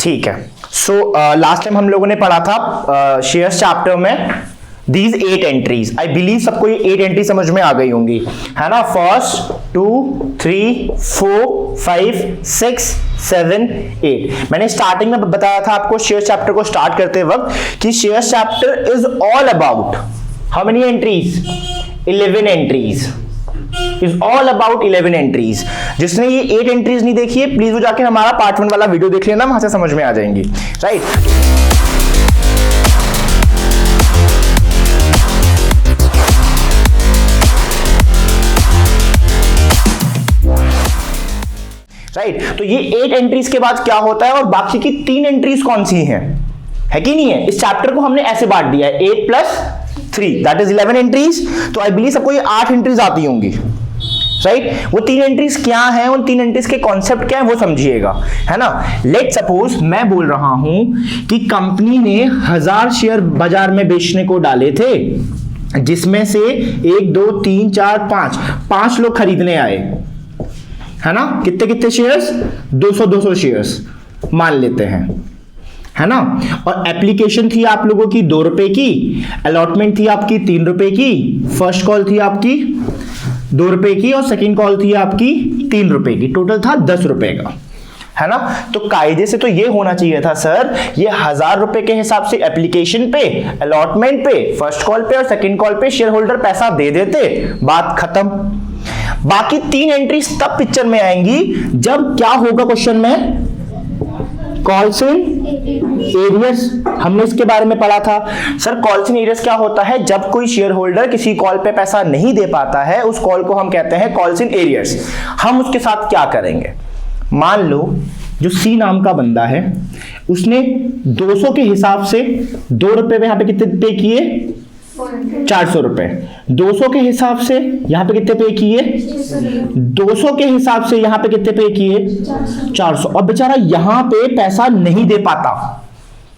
ठीक है। So last time हम लोगों ने पढ़ा था शेयर्स चैप्टर में दीज 8 एंट्रीज। आई बिलीव सबको ये 8 एंट्री समझ में आ गई होंगी, है ना। फर्स्ट 2 3 4 5 6 7 8। मैंने स्टार्टिंग में बताया था आपको शेयर्स चैप्टर को स्टार्ट करते वक्त कि shares chapter is all about how many entries, 11 entries. Is all about 11 entries. जिसने ये 8 एंट्रीज नहीं देखी है प्लीज वो जाके हमारा पार्ट 1 वाला वीडियो देख लेना, वहां से समझ में आ जाएंगी, राइट। राइट तो ये 8 एंट्रीज के बाद क्या होता है और बाकी की 3 एंट्रीज कौन सी हैं, है कि नहीं है। इस चैप्टर को हमने ऐसे बांट दिया है 8 + 3 दैट इज 11 एंट्रीज। तो आई बिलीव सबको ये 8 एंट्रीज आती होंगी, राइट। वो 3 एंट्रीज क्या हैं, उन 3 एंट्रीज के कॉन्सेप्ट क्या है वो समझिएगा, है ना। लेट सपोज मैं बोल रहा हूं कि कंपनी ने 1000 शेयर बाजार में बेचने को डाले थे, जिसमें से 1 2 3 4 5 लोग खरीदने आए, है ना। कितने कितने शेयर्स, 200 शेयर्स मान लेते हैं, है ना। और एप्लीकेशन थी आप लोगों की 2 रुपए की, अलॉटमेंट थी आपकी 3 रुपए की, फर्स्ट कॉल थी आपकी 2 रुपए की और सेकंड कॉल थी आपकी 3 रुपए की, टोटल था 10 रुपए का, है ना। तो कायदे से तो ये होना चाहिए था सर, ये 1000 रुपए के हिसाब से एप्लीकेशन पे, अलॉटमेंट पे, फर्स्ट कॉल पे और सेकंड कॉल पे शेयर होल्डर पैसा दे देते, बात खत्म। बाकी 3 एंट्रीज तब पिक्चर में आएंगी जब क्या होगा क्वेश्चन में, कॉल्स इन एरियर्स। हमने इसके बारे में पढ़ा था सर। कॉल्स इन एरियर्स क्या होता है, जब कोई शेयर होल्डर किसी कॉल पे पैसा नहीं दे पाता है उस कॉल को हम कहते हैं कॉल्स इन एरियर्स। हम उसके साथ क्या करेंगे, मान लो जो सी नाम का बंदा है उसने 200 के हिसाब से 2 रुपए में यहां पे कितने पे किए, 400 रुपए। 200 के हिसाब से यहां पे कितने पे किए, 200 के हिसाब से यहां पे कितने पे किए, 400। और बेचारा यहां पे पैसा नहीं दे पाता,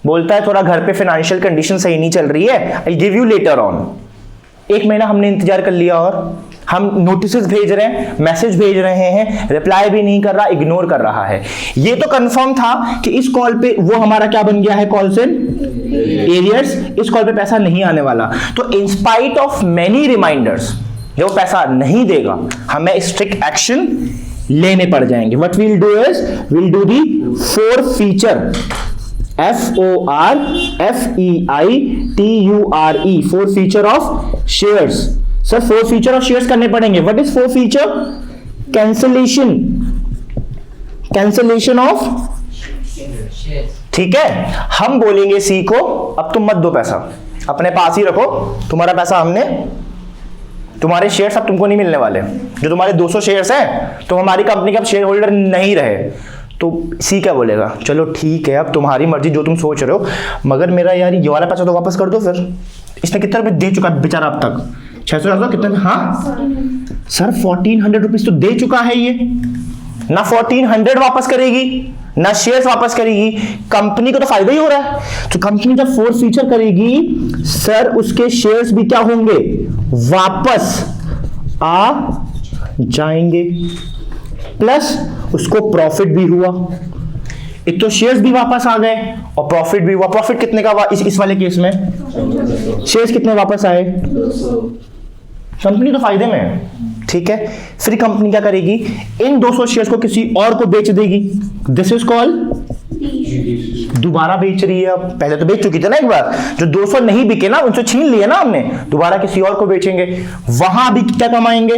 बोलता है थोड़ा घर पे फाइनेंशियल कंडीशन सही नहीं चल रही है, I give you later on. 1 महीना हमने इंतजार कर लिया और हम नोटिसेस भेज रहे हैं, मैसेज भेज रहे हैं, रिप्लाई भी नहीं कर रहा, इग्नोर कर रहा है। ये तो कंफर्म था कि इस कॉल पे वो हमारा क्या बन गया है, कॉल्स इन एरियर्स। इस कॉल पे पैसा नहीं आने वाला। तो in spite of many reminders जो पैसा नहीं देगा हमें स्ट्रिक्ट एक्शन लेने पड़ जाएंगे। What we'll do is we'll do the forfeiture, FORFEITURE, forfeiture of shares. Sir forfeiture of shares करने पड़ेंगे। What is forfeiture, cancellation of, ठीक है। हम बोलेंगे सी को अब तुम मत दो पैसा, अपने पास ही रखो, तुम्हारा पैसा हमने, तुम्हारे शेयर्स अब तुमको नहीं मिलने वाले। जो तुम्हारे 200 शेयर्स हैं तो हमारी कंपनी का अब शेयर होल्डर नहीं रहे। तो सी क्या बोलेगा, चलो ठीक है अब तुम्हारी मर्जी जो तुम सोच रहे हो, मगर मेरा यार ये वाला पैसा तो वापस कर दो। फिर इसने कितने रुपए दे चुका है बेचारा अब तक, 600 कितने, हाँ सर 1400 रुपीज तो दे चुका है ये ना। 1400 वापस करेगी ना शेयर्स वापस करेगी, कंपनी को तो फायदा ही हो रहा है। तो कंपनी जब फोरफीचर करेगी सर उसके शेयर्स भी क्या होंगे, वापस आ जाएंगे, प्लस उसको प्रॉफिट भी हुआ। एक तो शेयर्स भी वापस आ गए और प्रॉफिट भी हुआ। प्रॉफिट कितने का इस वाले केस में, शेयर्स कितने वापस आए, कंपनी तो फायदे में है, ठीक है। फिर कंपनी क्या करेगी, इन 200 शेयर्स को किसी और को बेच देगी। दिस इज कॉल, दोबारा बेच रही है। अब पहले तो बेच चुकी थी ना एक बार, जो 200 नहीं बिके ना उनसे छीन लिए ना हमने, दोबारा किसी और को बेचेंगे। वहां भी क्या कमाएंगे,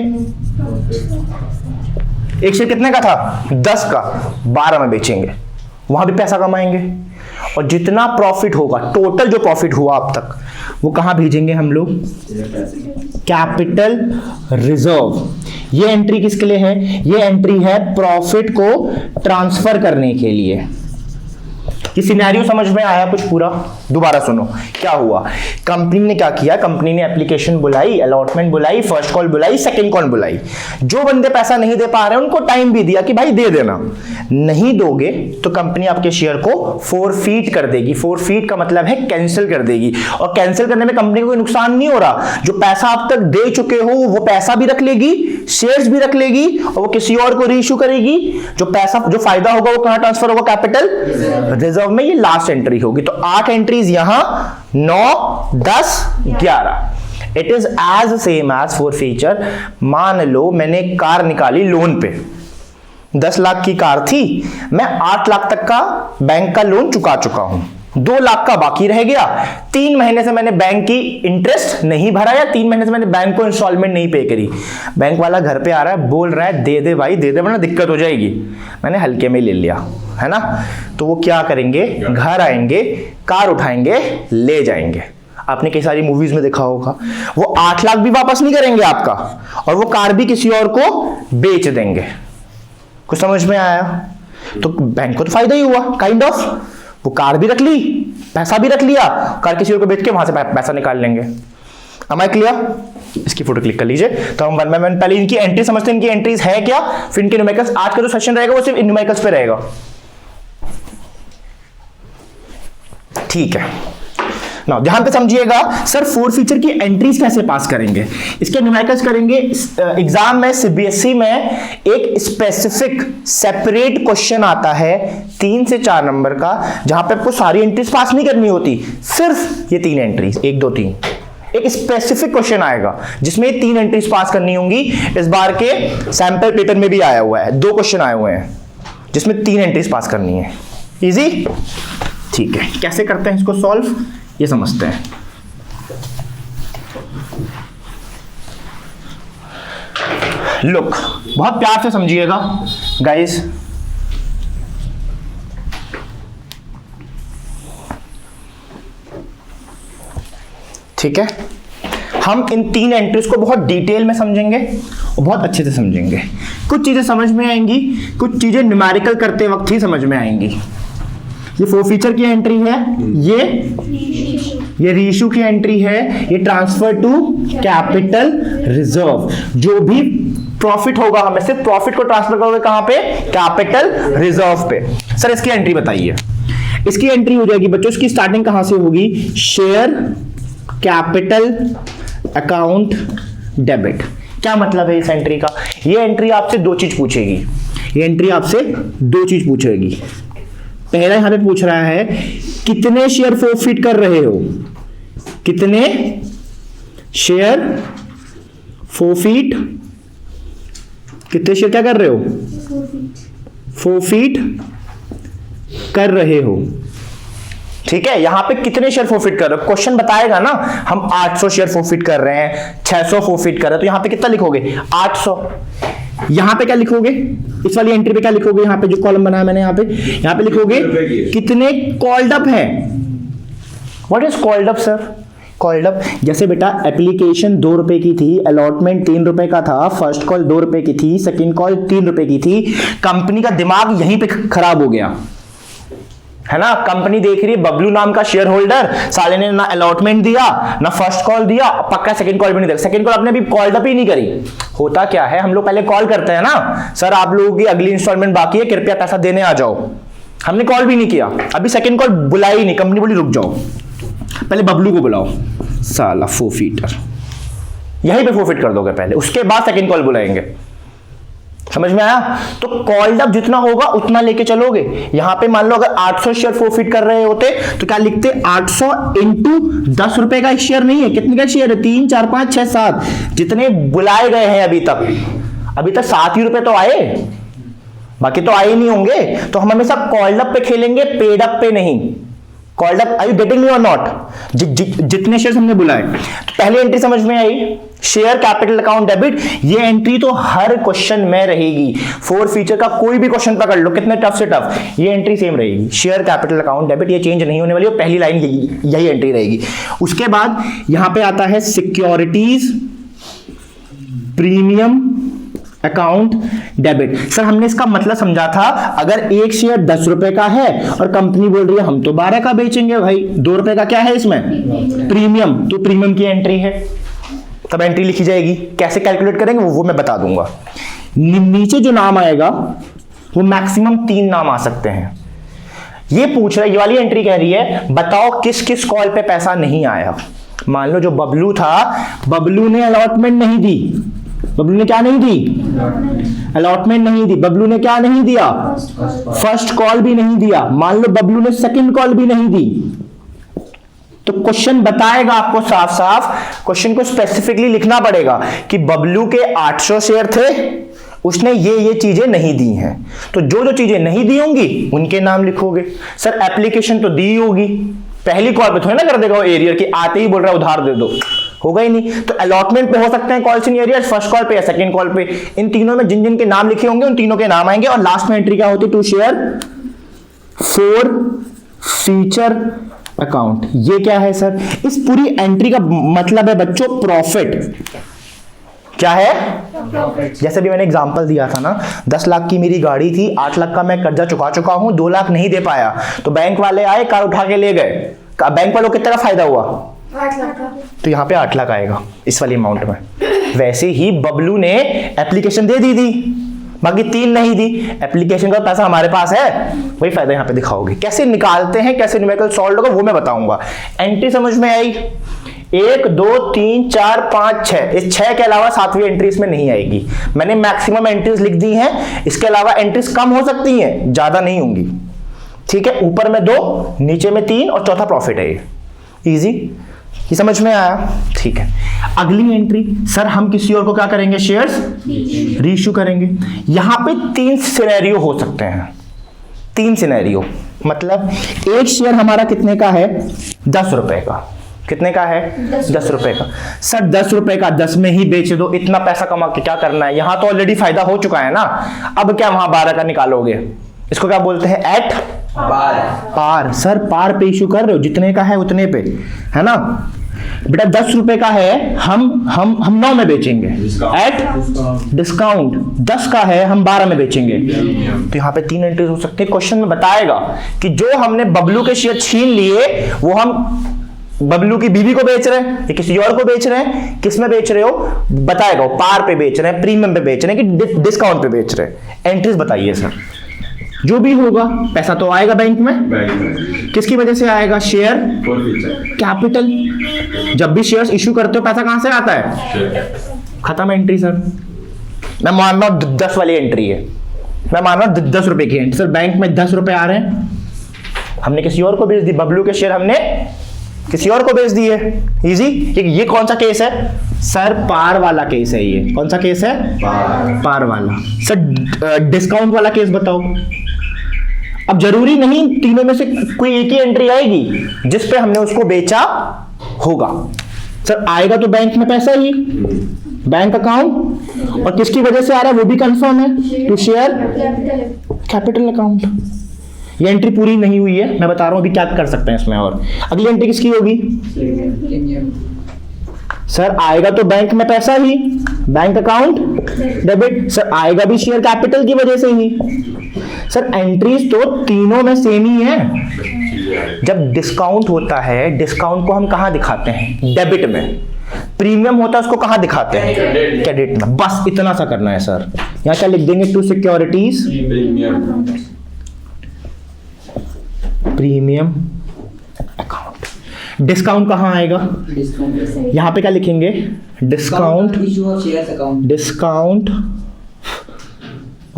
एक शेयर कितने का था, 10 का, 12 में बेचेंगे, वहां भी पैसा कमाएंगे। और जितना प्रॉफिट होगा, टोटल जो प्रॉफिट हुआ अब तक, वो कहां भेजेंगे हम लोग, कैपिटल रिजर्व। ये एंट्री किसके लिए है, ये एंट्री है प्रॉफिट को ट्रांसफर करने के लिए। ये सिनेरियो समझ में आया कुछ पूरा, दोबारा सुनो क्या हुआ। कंपनी ने क्या किया, कंपनी ने एप्लीकेशन बुलाई, अलॉटमेंट बुलाई, फर्स्ट कॉल बुलाई, सेकंड कॉल बुलाई। जो बंदे पैसा नहीं दे पा रहे उनको टाइम भी दिया कि भाई दे देना, नहीं दोगे तो कंपनी आपके शेयर को फोरफीट कर देगी। फोरफीट का मतलब है कैंसिल कर देगी, और कैंसिल करने में कंपनी को कोई नुकसान नहीं हो रहा। जो पैसा आप तक दे चुके हो वो पैसा भी रख लेगी, शेयर्स भी रख लेगी, और वो किसी और को रीइश्यू करेगी। जो पैसा, जो फायदा होगा वो कहां ट्रांसफर होगा, कैपिटल रिजर्व में ये लास्ट एंट्री होगी। तो 8 एंट्रीज यहां, 9, 10, 11। It is as same as forfeiture. मान लो मैंने कार निकाली लोन पे, 10 लाख की कार थी, मैं 8 लाख तक का बैंक का लोन चुका चुका हूं, 2 लाख का बाकी रह गया। 3 महीने से मैंने बैंक की इंटरेस्ट नहीं भरा या 3 महीने से मैंने बैंक को इंस्टॉलमेंट नहीं पे करी। बैंक वाला घर पे आ रहा है, बोल रहा है दे दे भाई दे दे वरना दिक्कत हो जाएगी। मैंने हल्के में ले लिया, है ना। तो वो क्या करेंगे, घर आएंगे, कार उठाएंगे, ले जाएंगे। आपने कई सारी मूवीज में देखा होगा, वो 8 लाख भी वापस नहीं करेंगे आपका, और वो कार भी किसी और को बेच देंगे। कुछ समझ में आया? तो बैंक को तो फायदा ही हुआ काइंड ऑफ। वो कार भी रख ली, पैसा भी रख लिया, कार किसी और को बेच के वहां से पैसा निकाल लेंगे। Am I clear? इसकी फोटो क्लिक कर लीजिए। तो हम वन बाय वन पहले इनकी एंट्री समझते हैं, इनकी एंट्रीज है क्या, फिर इनके न्यूमेरिकल्स। आज का जो सेशन रहेगा वो सिर्फ इन न्यूमेरिकल्स पे रहेगा, ठीक है ना। ध्यान पे समझिएगा, सर 4 फीचर की एंट्रीज कैसे पास करेंगे, इसके न्यूमेरिकल्स करेंगे। एग्जाम में सीबीएसई में एक स्पेसिफिक सेपरेट क्वेश्चन आता है 3 से 4 नंबर का, जहां पे आपको सारी एंट्रीज पास नहीं करनी होती, सिर्फ ये 3 एंट्रीज, 1 2 3। एक स्पेसिफिक क्वेश्चन आएगा जिसमें 3 एंट्रीज पास करनी होंगी। इस बार के सैंपल पेपर में भी आया हुआ है, 2 क्वेश्चन आए हुए हैं जिसमें 3 एंट्रीज पास करनी है। इजी, ठीक है। कैसे करते हैं इसको सॉल्व, ये समझते हैं। लुक, बहुत प्यार से समझिएगा गाइस। ठीक है, हम इन 3 एंट्रीज को बहुत डिटेल में समझेंगे और बहुत अच्छे से समझेंगे। कुछ चीजें समझ में आएंगी, कुछ चीजें न्यूमेरिकल करते वक्त ही समझ में आएंगी। ये 4 फीचर की एंट्री है, ये रीइश्यू की एंट्री है, ये ट्रांसफर टू कैपिटल रिजर्व। जो भी प्रॉफिट होगा, हमें सिर्फ प्रॉफिट को ट्रांसफर करोगे कहां पे, कैपिटल रिजर्व पे। सर इसकी एंट्री बताइए। इसकी एंट्री हो जाएगी बच्चों, इसकी स्टार्टिंग कहां से होगी, शेयर कैपिटल अकाउंट डेबिट। क्या मतलब है इस एंट्री का, ये एंट्री आपसे 2 चीज पूछेगी। ये एंट्री आपसे 2 चीज पूछेगी। पहला यहां पे पूछ रहा है कितने शेयर फॉरफिट कर रहे हो, कितने शेयर फॉरफिट, कितने शेयर क्या कर रहे हो, फॉरफिट कर रहे हो। ठीक है, यहां पे कितने शेयर फॉरफिट कर रहे हो, क्वेश्चन बताएगा ना। हम 800 शेयर फॉरफिट कर रहे हैं, 600 फॉरफिट कर रहे हैं, तो यहां पे कितना लिखोगे, 800। यहां पे क्या लिखोगे, इस वाली एंट्री पे क्या लिखोगे, यहां पे जो कॉलम बनाया मैंने यहां पे लिखोगे कितने कॉल्ड अप है। What is called up sir, called up जैसे बेटा एप्लीकेशन 2 रुपए की थी, अलॉटमेंट 3 रुपए का था, फर्स्ट कॉल 2 रुपए की थी, सेकंड कॉल 3 रुपए की थी। कंपनी का दिमाग यहीं पे खराब हो गया, है ना। कंपनी देख रही है बबलू नाम का शेयर होल्डर, साले ने ना अलॉटमेंट दिया, ना फर्स्ट कॉल दिया, पक्का सेकंड कॉल भी नहीं दिया। सेकंड कॉल आपने अभी कॉल्ड अप ही नहीं करी। होता क्या है, हम लोग पहले कॉल करते हैं ना, सर आप लोगों की अगली इंस्टॉलमेंट बाकी है, कृपया पैसा देने आ जाओ। हमने कॉल भी नहीं किया, अभी सेकंड कॉल बुलाई नहीं, कंपनी बोली रुक जाओ, पहले बबलू को बुलाओ, साला फॉरफिटर, यहीं पे फॉरफिट कर दोगे पहले, उसके बाद सेकंड कॉल बुलाएंगे। समझ में आया। तो कॉल्ड अप जितना होगा उतना लेके चलोगे। यहां पे मान लो अगर 800 शेयर फॉरफिट कर रहे होते तो क्या लिखते, 800 इंटू 10 रुपए का शेयर नहीं है, कितने का शेयर है, 3 4 5 6 7, जितने बुलाए गए हैं अभी तक 7 ही रुपए तो आए, बाकी तो आए नहीं होंगे। तो हम हमेशा कॉल्ड अप पे खेलेंगे, पेड अप पे नहीं। Called up, are you getting me or not, जितने शेयर हमने बुलाए। तो पहली एंट्री समझ में आई, शेयर कैपिटल अकाउंट डेबिट। ये एंट्री तो हर क्वेश्चन में रहेगी, 4 फीचर का कोई भी क्वेश्चन पकड़ लो, कितने टफ से टफ, ये एंट्री सेम रहेगी, शेयर कैपिटल अकाउंट डेबिट, ये चेंज नहीं होने वाली, और पहली लाइन यही एंट्री रहेगी। उसके बाद यहां पे आता है securities premium account debit. Sir हमने इसका मतलब समझा था, अगर एक शेयर 10 रुपए का है और कंपनी बोल रही है हम तो 12 का बेचेंगे भाई, 2 रुपए का क्या है इसमें, प्रीमियम, तो प्रीमियम की एंट्री है, तब एंट्री लिखी जाएगी। कैसे कैलकुलेट करेंगे वो मैं बता दूंगा। नीचे जो नाम आएगा वो मैक्सिमम 3 नाम आ सकते हैं। ये पूछ रहा है, ये वाली एंट्री कह रही है बताओ किस किस कॉल पे पैसा नहीं आया। मान लो जो बबलू था, बबलू ने अलॉटमेंट नहीं दी, बबलू ने क्या नहीं दी? अलॉटमेंट नहीं दी। बबलू ने क्या नहीं दिया? फर्स्ट कॉल भी नहीं दिया। मान लो बबलू ने सेकंड कॉल भी नहीं दी, तो क्वेश्चन बताएगा आपको साफ साफ, क्वेश्चन को स्पेसिफिकली लिखना पड़ेगा कि बबलू के 800 शेयर थे, उसने ये चीजें नहीं दी हैं, तो जो चीजें नहीं दी होंगी उनके नाम लिखोगे। सर एप्लीकेशन तो दी होगी, पहली कॉल पे थोड़ी ना कर देगा वो एरियर कि आते ही बोल रहा है उधार दे दो, होगा ही नहीं। तो अलॉटमेंट पे हो सकते हैं calls in arrear, first call पे या सेकंड कॉल पे। इन तीनों में जिन जिन के नाम लिखे होंगे उन तीनों के नाम आएंगे, और लास्ट में एंट्री क्या होती है? To share forfeiture account. ये क्या है सर? इस पूरी एंट्री का मतलब है बच्चों प्रॉफिट। क्या है? जैसे भी मैंने एग्जांपल दिया था ना, 10 लाख की मेरी गाड़ी थी, 8 लाख का मैं कर्जा चुका चुका हूं, 2 लाख नहीं दे पाया, तो बैंक वाले आए, कार उठा के ले गए। बैंक वालों को कितना फायदा हुआ? 8 लाख का। तो यहाँ पे 8 लाख आएगा इस वाली अमाउंट में। वैसे ही बबलू ने एप्लीकेशन दे दी, बाकी 3 नहीं दी, एप्लीकेशन का पैसा हमारे पास है, वही फायदा यहाँ पे दिखाओगे। कैसे निकालते हैं, कैसे न्यूमेरिकल सॉल्व होगा वो मैं बताऊंगा। एंट्री समझ में आई? 1 2 3 4 5 6, इस 6 के अलावा 7वीं एंट्री इसमें नहीं आएगी। मैंने मैक्सिमम एंट्रीज लिख दी हैं, इसके अलावा एंट्रीज कम हो सकती हैं, ज्यादा नहीं होंगी। ठीक है, ऊपर में 2, नीचे में 3 और चौथा प्रॉफिट है। इजी, ये समझ में आया? ठीक है। अगली एंट्री, सर हम किसी और को क्या करेंगे? शेयर्स रीइश्यू करेंगे। यहां पे 3 सिनेरियो हो सकते हैं। 3 सिनेरियो मतलब एक शेयर हमारा कितने का है? 10 रुपए का। कितने का है? 10 रुपए का। सर 10 रुपए का 10 में ही बेच दो, इतना पैसा कमा के क्या करना है? यहां तो ऑलरेडी फायदा हो चुका है ना, अब क्या वहां 12 का निकालोगे? इसको क्या बोलते हैं? At par. सर पार पे इशू कर रहे हो, जितने का है उतने पे, है ना बेटा? 10 रुपए का है, हम 9 में बेचेंगे एट डिस्काउंट। 10 का है, हम 12 में बेचेंगे। तो यहाँ पे 3 एंट्रीज हो सकते हैं। क्वेश्चन में बताएगा कि जो हमने बबलू के शेयर छीन लिए वो हम बबलू की बीवी को बेच रहे हैं या किसी और को बेच रहे हैं, किस में बेच रहे हो बताएगा। पार पे बेच रहे हैं, प्रीमियम पे बेच रहे हैं कि डिस्काउंट पे बेच रहे हैं। एंट्रीज बताइए सर। जो भी होगा पैसा तो आएगा बैंक में। किसकी वजह से आएगा? Share capital. जब भी शेयर्स इश्यू करते हो पैसा कहां से आता है? खत्म एंट्री सर। मैं मान रहा हूं 10 वाली एंट्री है, मैं मान रहा हूं 10 रुपए की एंट्री। सर बैंक में 10 रुपए आ रहे हैं, हमने किसी और को बेच दी, बबलू के शेयर हमने किसी और को बेच दिए। इजी। ये कौन सा केस है? सर पार वाला केस है। ये कौन सा केस है? पार वाला। सर डिस्काउंट वाला केस बताओ। अब जरूरी नहीं तीनों में से कोई एक ही एंट्री आएगी जिस पे हमने उसको बेचा होगा। सर आएगा तो बैंक में पैसा ही, बैंक अकाउंट, और किसकी वजह से आ रहा है वो भी कंफर्म है, टू शेयर कैपिटल अकाउंट। ये एंट्री पूरी नहीं हुई है, मैं बता रहा हूं अभी क्या कर सकते हैं इसमें। और अगली एंट्री किसकी होगी? सर आएगा तो बैंक में पैसा ही, बैंक अकाउंट डेबिट। सर आएगा भी शेयर कैपिटल की वजह से ही। सर एंट्रीज तो तीनों में सेम ही है। जब डिस्काउंट होता है, डिस्काउंट को हम कहां दिखाते हैं? डेबिट में। प्रीमियम होता है उसको कहां दिखाते हैं? क्रेडिट में। बस इतना सा करना है सर। यहां क्या लिख देंगे? To securities premium account. Discount कहां आएगा? यहां पे क्या लिखेंगे? Discount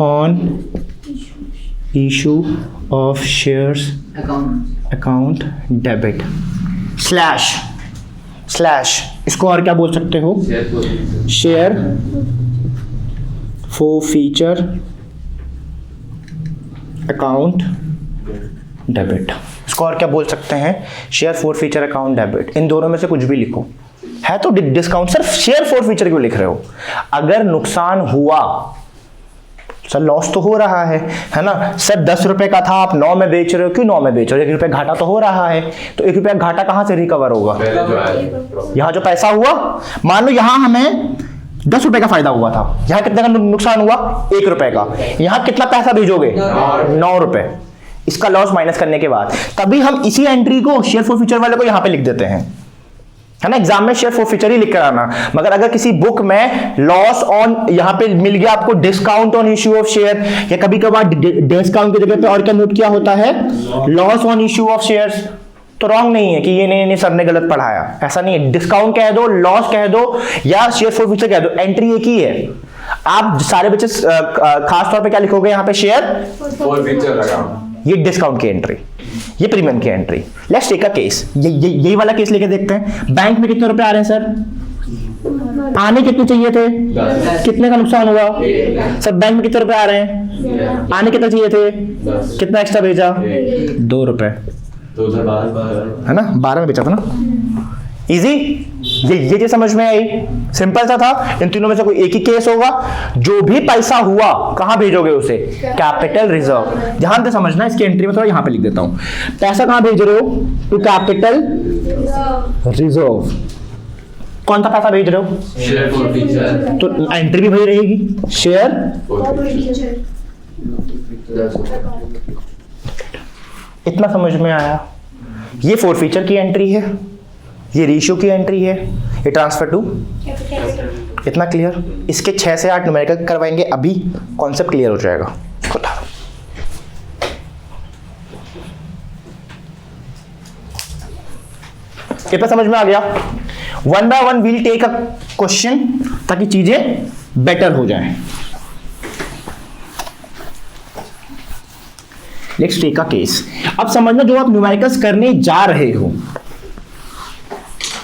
on issue of shares account debit slash. इसको और क्या बोल सकते हो? Share forfeiture account debit. इसको और क्या बोल सकते हैं? Share forfeiture account debit. इन दोनों में से कुछ भी लिखो। है तो डिस्काउंट। सर शेयर फॉरफीचर क्यों लिख रहे हो? अगर नुकसान हुआ, सर लॉस तो हो रहा है ना? सर 10 रुपए का था, आप 9 में बेच रहे हो, क्यों 9 में बेच रहे हो? 1 रुपए घाटा तो हो रहा है, तो 1 रुपया घाटा कहां से रिकवर होगा? यहां जो पैसा हुआ, मान लो यहां हमें 10 रुपए का फायदा हुआ था, यहां कितने का नुकसान हुआ? 1 रुपए का। यहां कितना पैसा भेजोगे? 9 रुपए। इसका लॉस माइनस करने के बाद तभी हम इसी एंट्री को शेयर फॉरफीचर वाले को यहां पे लिख देते हैं, है ना? एग्जाम में शेयर फॉरफीचर ही लिख कर आना। मगर अगर किसी बुक में लॉस ऑन यहां पे मिल गया आपको discount on issue of share, या कभी कभार डिस्काउंट की जगह पे और क्या नोट किया होता है? Loss on issue of shares, तो रॉन्ग नहीं है कि ये नहीं सर ने गलत पढ़ाया, ऐसा नहीं है। डिस्काउंट कह दो, लॉस कह दो या शेयर फोरफीचर कह दो, एंट्री एक ही है। आप सारे बच्चे खास तौर पे क्या लिखोगे यहाँ पे, शेयर फोरफीचर लगा, ये डिस्काउंट की एंट्री, ये प्रीमियम की entry. Let's take a case, यही वाला केस लेके देखते हैं। बैंक में कितने रुपए आ रहे हैं सर, आने कितने चाहिए थे, कितने का नुकसान हुआ सर, बैंक में कितने रुपए आ रहे हैं, आने कितने चाहिए थे, कितना एक्स्ट्रा भेजा, 2 रुपए, है ना, 12 में बेचा था ना। इजी, ये चीज समझ में आई, सिंपल सा था। इन तीनों में से कोई एक ही केस होगा। जो भी पैसा हुआ कहां भेजोगे उसे, कैपिटल रिजर्व। ध्यान से समझना, इसकी एंट्री में थोड़ा यहां पे लिख देता हूं, पैसा कहां भेज रहे हो, टू कैपिटल रिजर्व। कौन सा पैसा भेज रहे हो, शेयर फोरफीचर, तो एंट्री भी वही रहेगी, शेयर। इतना समझ में आया। ये फोरफीचर की एंट्री है, ये रेशियो की एंट्री है, ये ट्रांसफर टू, इतना क्लियर। इसके 6 से 8 न्यूमेरिकल करवाएंगे, अभी कॉन्सेप्ट क्लियर हो जाएगा। कितना समझ में आ गया। 1 by 1 we'll take a question ताकि चीजें बेटर हो जाए। Let's take a case. अब समझना, जो आप न्यूमेरिकल्स करने जा रहे हो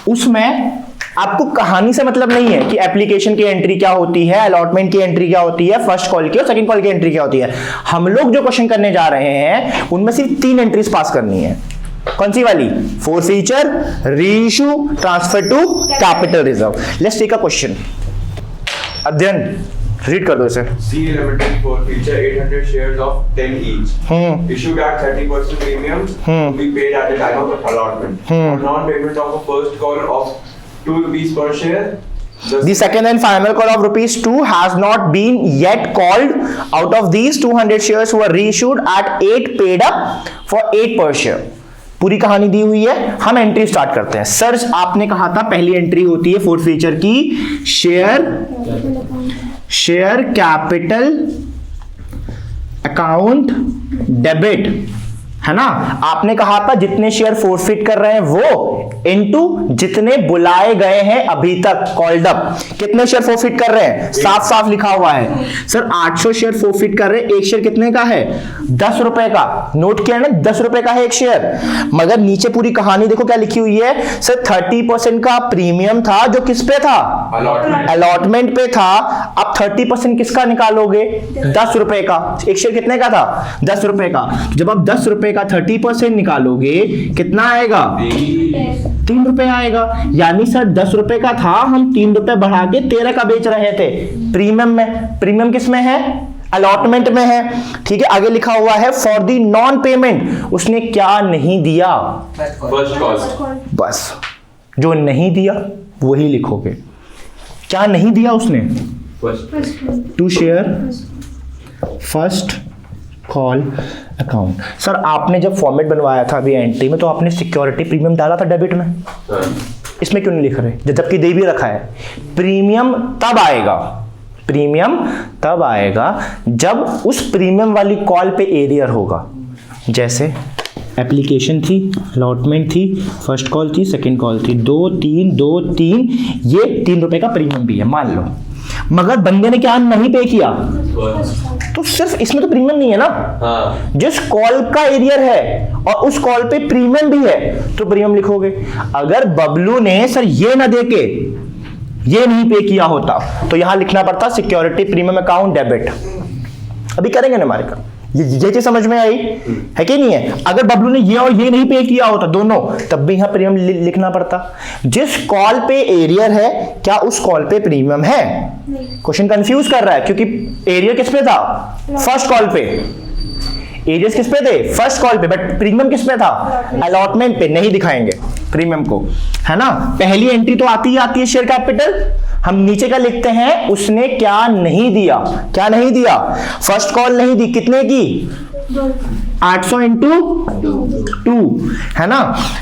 उसमें आपको कहानी से मतलब नहीं है कि एप्लीकेशन की एंट्री क्या होती है, अलॉटमेंट की एंट्री क्या होती है, फर्स्ट कॉल की और सेकंड कॉल की एंट्री क्या होती है। हम लोग जो क्वेश्चन करने जा रहे हैं उनमें सिर्फ 3 एंट्रीज पास करनी है। कौन सी वाली, forfeiture, reissue, transfer to capital reserve. Let's take a question. अध्ययन रीड कर दो इसे। C Limited forfeiture 800 shares of 10 each. Issued at 30% premium to be paid at the time of allotment. For non-payment of a first call of 2 rupees per share. The second and final call of rupees 2 has not been yet called. Out of these 200 shares were reissued at 8 paid up for 8 per share. पूरी कहानी दी हुई है। हम entry start करते हैं। Sir आपने कहा था पहली एंट्री होती है फोरफीचर की, शेयर कैपिटल अकाउंट डेबिट, है ना। आपने कहा था जितने शेयर फोरफिट कर रहे हैं वो इनटू जितने बुलाए गए हैं अभी तक कॉल्ड अप। कितने शेयर फोरफिट कर रहे हैं, साफ साफ लिखा हुआ है सर 800 शेयर फोरफिट कर रहे हैं। एक शेयर कितने का है, 10 रुपए का। नोट किया ना, 10 रुपए का है एक शेयर। मगर नीचे पूरी कहानी देखो क्या लिखी हुई है सर, 30% का प्रीमियम था जो किस पे था, अलॉटमेंट पे था। अब 30% किसका निकालोगे, 10 रुपए का। एक शेयर कितने का था, 10 रुपए का। जब आप 10 रुपए का 30% निकालोगे कितना आएगा, 3 रुपए आएगा। यानी सर 10 रुपए का था, हम 3 रुपए बढ़ा के 13 का बेच रहे थे प्रीमियम में। प्रीमियम किस में है, अलॉटमेंट में है। ठीक है, आगे लिखा हुआ है फॉर दी नॉन पेमेंट। उसने क्या नहीं दिया, फर्स्ट कॉल। बस जो नहीं दिया वही लिखोगे। क्या नहीं दिया उसने, to share first call account. Sir आपने जब फॉर्मेट बनवाया था अभी एंट्री में, तो आपने सिक्योरिटी प्रीमियम डाला था डेबिट में, इसमें क्यों नहीं लिख रहे, जबकि दे भी रखा है। प्रीमियम तब आएगा, प्रीमियम तब आएगा जब उस प्रीमियम वाली कॉल पे एरियर होगा। जैसे एप्लीकेशन थी, अलॉटमेंट थी, फर्स्ट कॉल थी, सेकंड कॉल थी, 2 3 2 3, ये 3 रुपए का प्रीमियम भी है मान लो। मगर बंदे ने क्या नहीं पे किया, तो सिर्फ इसमें तो प्रीमियम नहीं है ना। जिस कॉल का एरियर है और उस कॉल पे प्रीमियम भी है तो प्रीमियम लिखोगे। अगर बबलू ने सर ये ना देके ये नहीं पे किया होता तो यहां लिखना पड़ता सिक्योरिटी प्रीमियम अकाउंट डेबिट। अभी करेंगे ना हमारे का, ये चीज समझ में आई है कि नहीं है। अगर बबलू ने ये और ये नहीं पे किया होता दोनों, तब भी यहां प्रीमियम लिखना पड़ता। जिस कॉल पे एरियर है क्या उस कॉल पे प्रीमियम है, क्वेश्चन कंफ्यूज कर रहा है क्योंकि एरियर किस पे था, फर्स्ट कॉल पे। एरियर्स किस पे थे, फर्स्ट कॉल पे, बट प्रीमियम किस पे था, अलॉटमेंट पे। नहीं दिखाएंगे प्रीमियम को, है ना। पहली एंट्री तो आती ही आती है शेयर कैपिटल। हम नीचे का लिखते हैं उसने क्या नहीं दिया, क्या नहीं दिया, फर्स्ट कॉल नहीं दी, कितने की, 800 इंटू 2, है ना।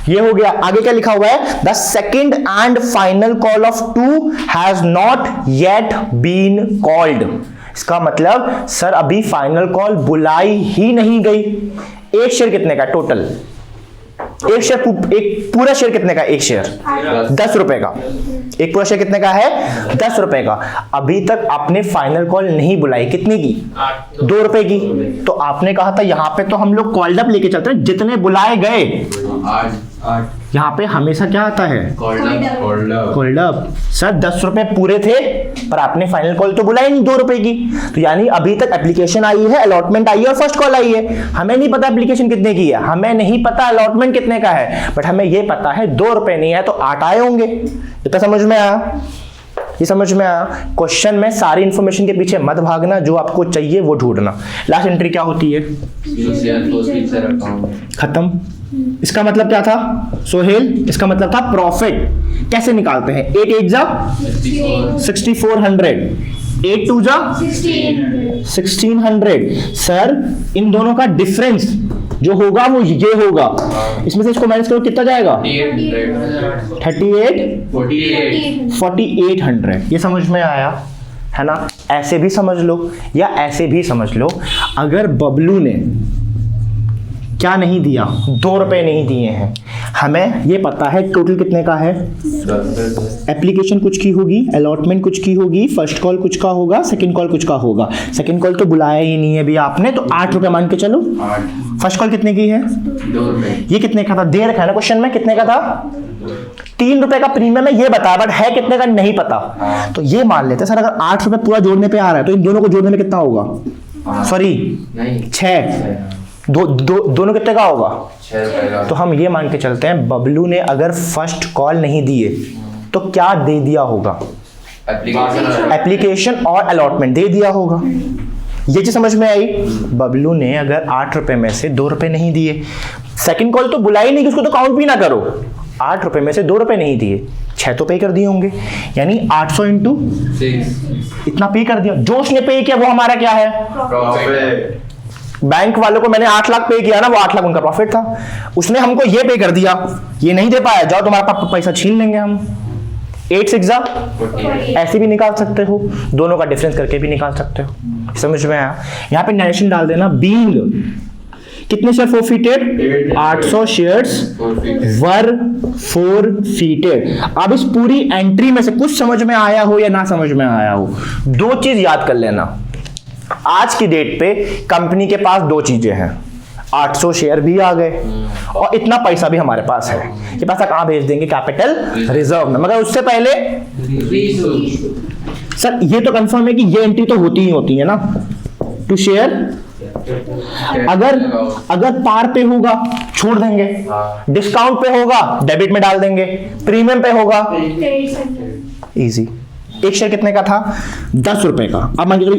ये हो गया। आगे क्या लिखा हुआ है, the second and final call of 2 has not yet been called. इसका मतलब सर अभी फाइनल कॉल बुलाई ही नहीं गई। एक शेयर कितने का टोटल, एक शेयर, एक पूरा शेयर कितने का? एक शेयर 10 रुपए का। एक पूरा शेयर कितने का है? 10 रुपए का। अभी तक आपने फाइनल कॉल नहीं बुलाई, कितने की? 2 रुपए की। तो आपने कहा था यहां पे तो हम लोग कॉल्ड अप लेके चलते हैं, जितने बुलाए गए। यहाँ पे हमेशा क्या आता है? Called up. सर 10 रुपए पूरे थे, पर आपने फाइनल कॉल तो बुलाई नहीं 2 रुपए की। तो यानी अभी तक एप्लीकेशन आई है, अलॉटमेंट आई है और फर्स्ट कॉल आई है। हमें नहीं पता एप्लीकेशन कितने की है, हमें नहीं पता अलॉटमेंट कितने का है, बट हमें ये पता है 2 रुपए नहीं है तो 8 आए होंगे। इतना समझ में आया? ये समझ में आया? क्वेश्चन में सारी इंफॉर्मेशन के पीछे मत भागना, जो आपको चाहिए वो ढूंढना। लास्ट एंट्री क्या होती है? खत्म। इसका मतलब क्या था सोहेल? इसका मतलब था प्रॉफिट। कैसे निकालते हैं? 8 8 जा 6400, 8 2 जा 1600। सर इन दोनों का डिफरेंस जो होगा वो ये होगा, इसमें से इसको माइनस करो, कितना जाएगा? 4800। ये समझ में आया है ना? ऐसे भी समझ लो या ऐसे भी समझ लो। अगर बबलू ने क्या नहीं दिया? 2 रुपए नहीं दिए हैं। हमें ये पता है टोटल कितने का है। एप्लीकेशन कुछ की होगी, अलॉटमेंट कुछ की होगी, फर्स्ट कॉल कुछ का होगा, सेकंड कॉल कुछ का होगा। सेकंड कॉल तो बुलाया ही नहीं है अभी आपने, तो 8 रुपए मान के चलो। फर्स्ट कॉल कितने की है? 2 रुपए। ये कितने का था? दे रखा है ना क्वेश्चन में, कितने का था? 3 रुपए का प्रीमियम है, ये बता, बट है कितने का नहीं पता। तो ये मान लेते हैं सर, अगर 8 रुपए पूरा जोड़ने पे आ रहा है तो इन दोनों को जोड़ने में कितना होगा? सॉरी 6। दोनों कितने का होगा? 6 रुपए का। तो हम ये मान के चलते हैं बबलू ने अगर फर्स्ट कॉल नहीं दिए तो क्या दे दिया होगा? एप्लीकेशन और अलॉटमेंट दे दिया होगा। ये चीज समझ में आई? बबलू ने अगर 8 रुपए में से 2 रुपए नहीं दिए, सेकंड कॉल तो बुलाई नहीं, उसको तो काउंट भी ना करो। 8 रुपए में से 2 रुपए नहीं दिए, 6 तो पे कर दिए होंगे, यानी 800 इंटू 6 इतना पे कर दिया। जो उसने पे किया वो हमारा क्या है? प्रॉफिट। बैंक वालों को मैंने 8 लाख पे किया ना, वो 8 लाख उनका प्रॉफिट था। उसने हमको ये पे कर दिया, ये नहीं दे पाया, जाओ तुम्हारा पैसा छीन लेंगे हम। 8 6 जा, ऐसे भी निकाल सकते हो, दोनों का डिफरेंस करके भी निकाल सकते हो। समझ में आया? यहाँ पे नरेशन डाल देना, बीइंग कितने शेयर फोरफीटेड? 800 शेयर्स वर फोरफीटेड। अब इस पूरी एंट्री में से कुछ समझ में आया हो या ना समझ में आया हो, 2 चीज याद कर लेना। आज की डेट पे कंपनी के पास 2 चीजें हैं, 800 शेयर भी आ गए और इतना पैसा भी हमारे पास है। ये पैसा कहां भेज देंगे? कैपिटल रिजर्व में। मगर उससे पहले सर ये तो कंफर्म है कि ये एंट्री तो होती ही होती है ना, टू शेयर। अगर पार पे होगा छोड़ देंगे, डिस्काउंट पे होगा डेबिट में डाल देंगे, प्रीमियम पे होगा इजी। एक शेयर कितने का था? 10 रुपए का। अब मान लीजिए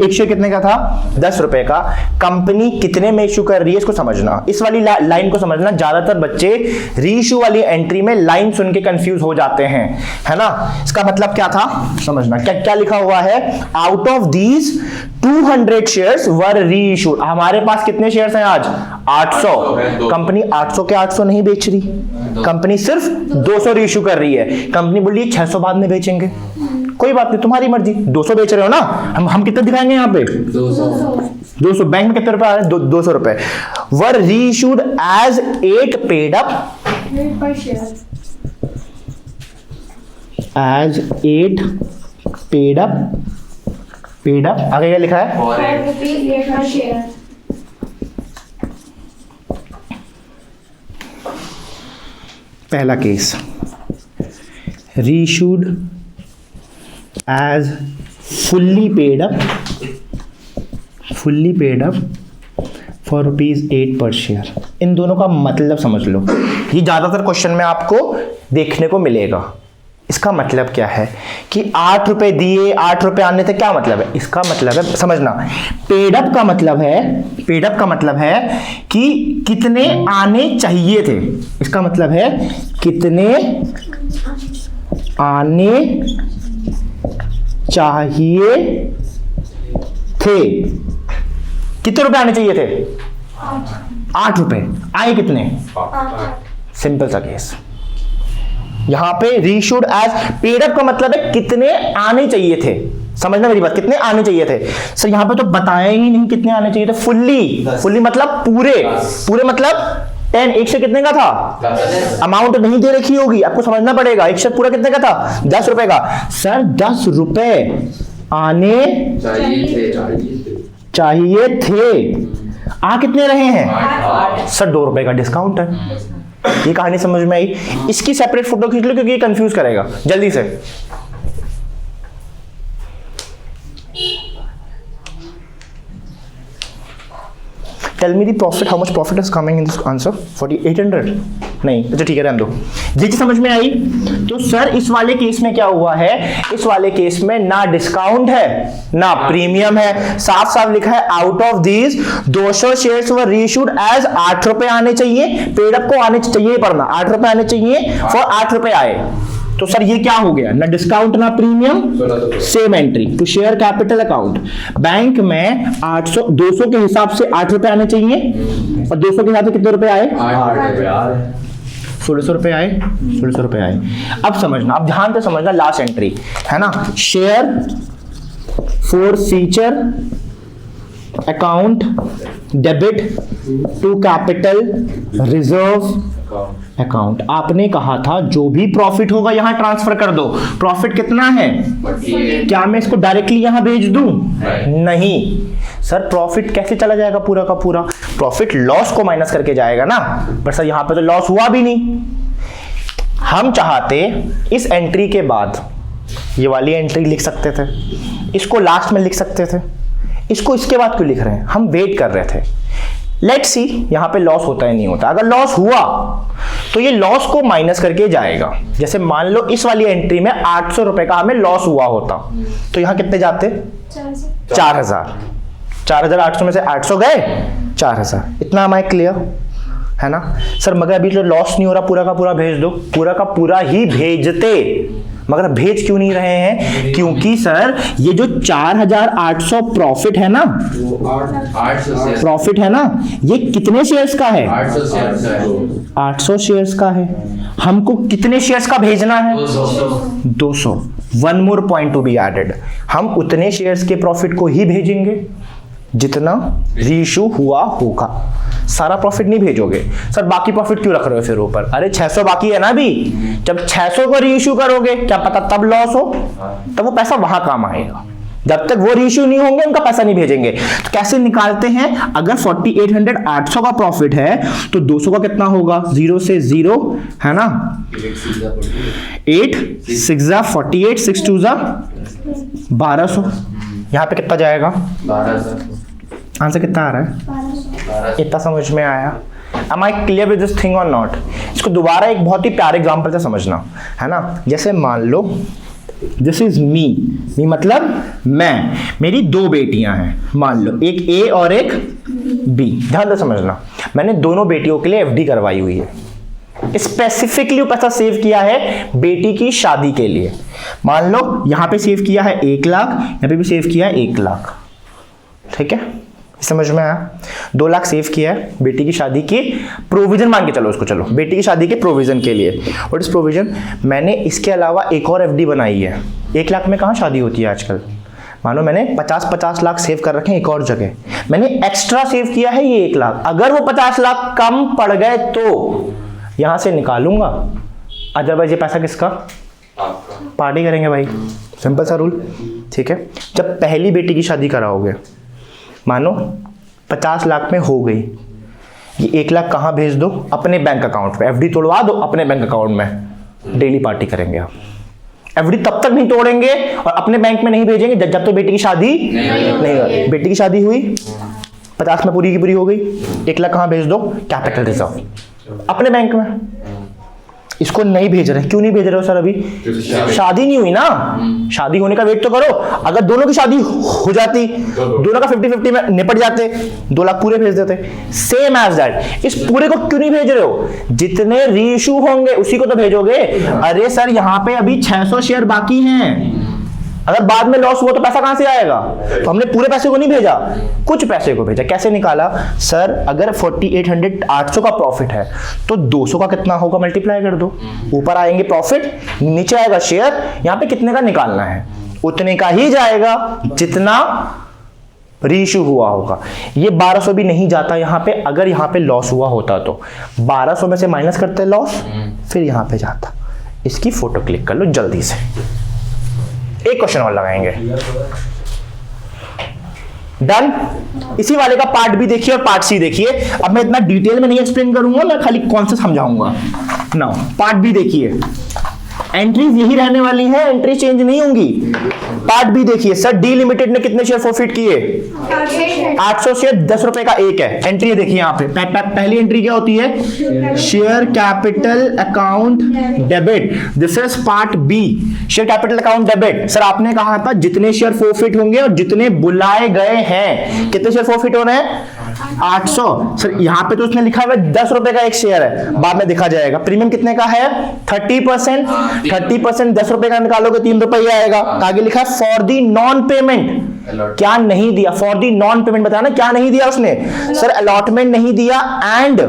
एक शेयर कितने का था? 10 रुपए का। कंपनी कितने में इशू कर रही है इसको समझना, इस वाली लाइन को समझना। ज्यादातर बच्चे रीइशू वाली एंट्री में लाइन सुन के कंफ्यूज हो जाते हैं, है ना? इसका मतलब क्या था समझना। क्या क्या लिखा हुआ है? Out of these 200 shares were reissued. हमारे पास कितने शेयर्स हैं आज? 800। कंपनी 800 के 800 नहीं बेच रही, कंपनी सिर्फ 200 रीइशू कर रही है। कंपनी बोल रही है 600 बाद में बेचेंगे, कोई बात नहीं, तुम्हारी मर्जी। 200 बेच रहे हो ना, हम कितने दिखाएंगे यहाँ पे? 200। बैंक में कितने रुपए आ रहे हैं? 200 रुपए। Were reissued as 8 paid up, as 8 paid up. Paid up आगे क्या लिखा है? पहला केस, reissued as fully paid up for ₹8 per share. इन दोनों का मतलब समझ लो, ये ज्यादातर क्वेश्चन में आपको देखने को मिलेगा। इसका मतलब क्या है कि 8 रुपए दिए, 8 रुपए आने थे, क्या मतलब है? इसका मतलब है समझना, पेड अप का मतलब है कि कितने आने चाहिए थे। इसका मतलब है कितने आने चाहिए थे। कितने रुपए आने चाहिए थे? 8 रुपए। आए कितने? सिंपल सा केस। यहां पे रीइशूड एज पेड अप का मतलब है कितने आने चाहिए थे। समझना मेरी बात, कितने आने चाहिए थे। सर यहां पे तो बताया ही नहीं कितने आने चाहिए थे। फुल्ली मतलब पूरे मतलब 10 एक शेयर कितने का था? अमाउंट नहीं दे रखी होगी, आपको समझना पड़ेगा। एक शेयर पूरा कितने का था? 10 रुपए का। सर 10 रुपए आने चाहिए थे, आ कितने रहे हैं? सर 2 रुपए का डिस्काउंट है। ये कहानी समझ में आई? इसकी सेपरेट फोटो खींच लो क्योंकि ये कंफ्यूज करेगा जल्दी से। Tell me the profit, how much profit is coming in this answer? 4800 नहीं, अच्छा ठीक है रहने दो। ये चीज समझ में आई? तो सर इस वाले केस में क्या हुआ है? इस वाले केस में ना डिस्काउंट है ना प्रीमियम है, साफ साफ लिखा है out of these 200 shares were reissued as 8 रुपए आने चाहिए, पेड अप को आने चाहिए, पढ़ना 8 रुपए आने चाहिए, फॉर 8 रुपए आए। तो सर ये क्या हो गया? ना डिस्काउंट ना premium, same entry to share capital account. Bank में 200 के हिसाब से 8 रुपए आने चाहिए और 200 के हिसाब से कितने रुपए आए? 1600 रुपए आए, 1600 रुपए आए। अब समझना, अब ध्यान से समझना, लास्ट एंट्री है ना, share forfeiture account debit to capital reserve account. आपने कहा था जो भी प्रॉफिट होगा यहां ट्रांसफर कर दो। प्रॉफिट कितना है? क्या मैं इसको डायरेक्टली यहां भेज दूं? नहीं सर, प्रॉफिट कैसे चला जाएगा पूरा का पूरा? प्रॉफिट लॉस को माइनस करके जाएगा ना, पर सर यहां पे तो लॉस हुआ भी नहीं। हम चाहते इस एंट्री के बाद ये वाली एंट्री लिख सकते थे, इसको लास्ट में लिख सकते थे, इसको इसके बाद क्यों लिख रहे हैं? हम वेट कर रहे थे। लेट्स सी यहां पे लॉस होता है नहीं होता। अगर लॉस हुआ तो ये लॉस को माइनस करके जाएगा। जैसे मान लो इस वाली एंट्री में 800 रुपए का हमें लॉस हुआ होता तो यहां कितने जाते? 4000। 4800 में से 800 गए, 4000। इतना हमारे क्लियर है ना सर? मगर अभी जो लॉस नहीं हो रहा, पूरा का पूरा भेज दो। पूरा का पूरा ही भेजते, मगर भेज क्यों नहीं रहे हैं? क्योंकि सर ये जो 4800 प्रॉफिट है ना, प्रॉफिट है ना, ये कितने शेयर्स का है? 800 शेयर्स का है। हमको कितने शेयर्स का भेजना है? 200। One more point to be added, हम उतने शेयर्स के प्रॉफिट को ही भेजेंगे जितना रीइश्यू हुआ होगा। सारा प्रॉफिट नहीं भेजोगे। सर बाकी प्रॉफिट क्यों रख रहे हो फिर ऊपर? अरे 600 बाकी है ना अभी, जब 600 को रीइश्यू करोगे क्या पता तब लॉस हो, तब वो पैसा वहां काम आएगा। जब तक वो रीइश्यू नहीं होंगे उनका पैसा नहीं भेजेंगे। तो कैसे निकालते हैं? अगर 4800 800 का प्रॉफिट है तो 200 का कितना होगा? 0 से 0 है ना, 8 6 48 6 2 1200। यहां पे कितना जाएगा? 1200। आंसर कितना आ रहा है? इतना समझ में आया? Am I clear with this thing or not? इसको दोबारा एक बहुत ही प्यारे एग्जांपल से समझना है ना। जैसे मान लो दिस इज मी मतलब मैं, मेरी 2 बेटियां हैं, मान लो एक ए और एक बी। ध्यान से समझना, मैंने दोनों बेटियों के लिए एफडी करवाई हुई है। स्पेसिफिकली पैसा सेव किया है बेटी की शादी के लिए। मान लो यहां पे सेव किया है 1 लाख, यहां पे भी सेव किया है 1 लाख। ठीक है, समझ में आया? 2 लाख सेव किया है बेटी की शादी की प्रोविजन मान के चलो उसको, चलो बेटी की शादी के प्रोविजन के लिए। What is provision? मैंने इसके अलावा एक और एफडी बनाई है। 1 लाख में कहाँ शादी होती है आजकल? मानो मैंने 50-50 लाख सेव कर रखे हैं एक और जगह, मैंने एक्स्ट्रा सेव किया है ये 1 लाख। अगर वो 50 लाख कम पड़ गए तो यहां से निकालूंगा, अदरवाइज ये पैसा किसका? पार्टी करेंगे भाई, सिंपल सा रूल। ठीक है, जब पहली बेटी की शादी कराओगे, मानो 50 लाख में हो गई, ये 1 लाख कहाँ भेज दो? अपने बैंक अकाउंट पे। एफडी तोड़वा दो अपने बैंक अकाउंट में, डेली पार्टी करेंगे आप। एफडी तब तक नहीं तोड़ेंगे और अपने बैंक में नहीं भेजेंगे जब तक तो बेटी की शादी नहीं हुई। बेटी की शादी हुई, 50 में पूरी की पूरी हो गई, 1 लाख कहाँ भेज दो? कैपिटल रिजर्व, अपने बैंक में। इसको नहीं भेज रहे, क्यों नहीं भेज रहे हो सर? अभी शादी नहीं हुई ना, शादी होने का वेट तो करो। अगर दोनों की शादी हो जाती, दोनों का 50-50 में निपट जाते, 2 लाख पूरे भेज देते। सेम एज दैट, इस पूरे को क्यों नहीं भेज रहे हो? जितने रीइश्यू होंगे उसी को तो भेजोगे। अरे सर यहाँ पे अभी 600 शेयर बाकी हैं, अगर बाद में लॉस हुआ तो पैसा कहां से आएगा? तो हमने पूरे पैसे को नहीं भेजा, कुछ पैसे को भेजा। कैसे निकाला? सर अगर 4800 800 का प्रॉफिट है तो 200 का कितना होगा? मल्टीप्लाई कर दो। ऊपर आएंगे प्रॉफिट, नीचे आएगा शेयर। यहां पे कितने का निकालना है? उतने का ही जाएगा जितना रीइश्यू हुआ होगा। ये 1200 भी नहीं जाता यहाँ पे, अगर यहाँ पे लॉस हुआ होता तो 1200 में से माइनस करते लॉस, फिर यहाँ पे जाता। इसकी फोटो क्लिक कर लो जल्दी से। एक क्वेश्चन और लगाएंगे, डन। इसी वाले का पार्ट बी देखिए और पार्ट सी देखिए। अब मैं इतना डिटेल में नहीं एक्सप्लेन करूंगा, मैं खाली कॉन्सेप्ट समझाऊंगा। नाउ पार्ट बी देखिए, एंट्रीज यही रहने वाली है, एंट्री चेंज नहीं होंगी। पार्ट बी देखिए, सर डी लिमिटेड ने कितने शेयर फॉरफिट किए? 800 शेयर, 10 रुपए का एक है। एंट्री देखिए यहाँ पे, पहली एंट्री क्या होती है? Share capital account debit. This is part B, share capital account debit. Sir आपने कहा था जितने शेयर फॉरफिट होंगे और जितने बुलाए गए हैं, कितने शेयर फॉरफिट हो रहे हैं? 800। सर यहाँ पे तो उसने लिखा हुआ है 10 रुपए का एक शेयर है, बाद में देखा जाएगा। प्रीमियम कितने का है? 30%। 30% 10 रुपए का निकालोगे 3 रुपए आएगा। आगे लिखा है फॉर दी नॉन पेमेंट, क्या नहीं दिया? फॉर दी नॉन पेमेंट बताया ना, क्या नहीं दिया उसने? सर अलॉटमेंट नहीं दिया, एंड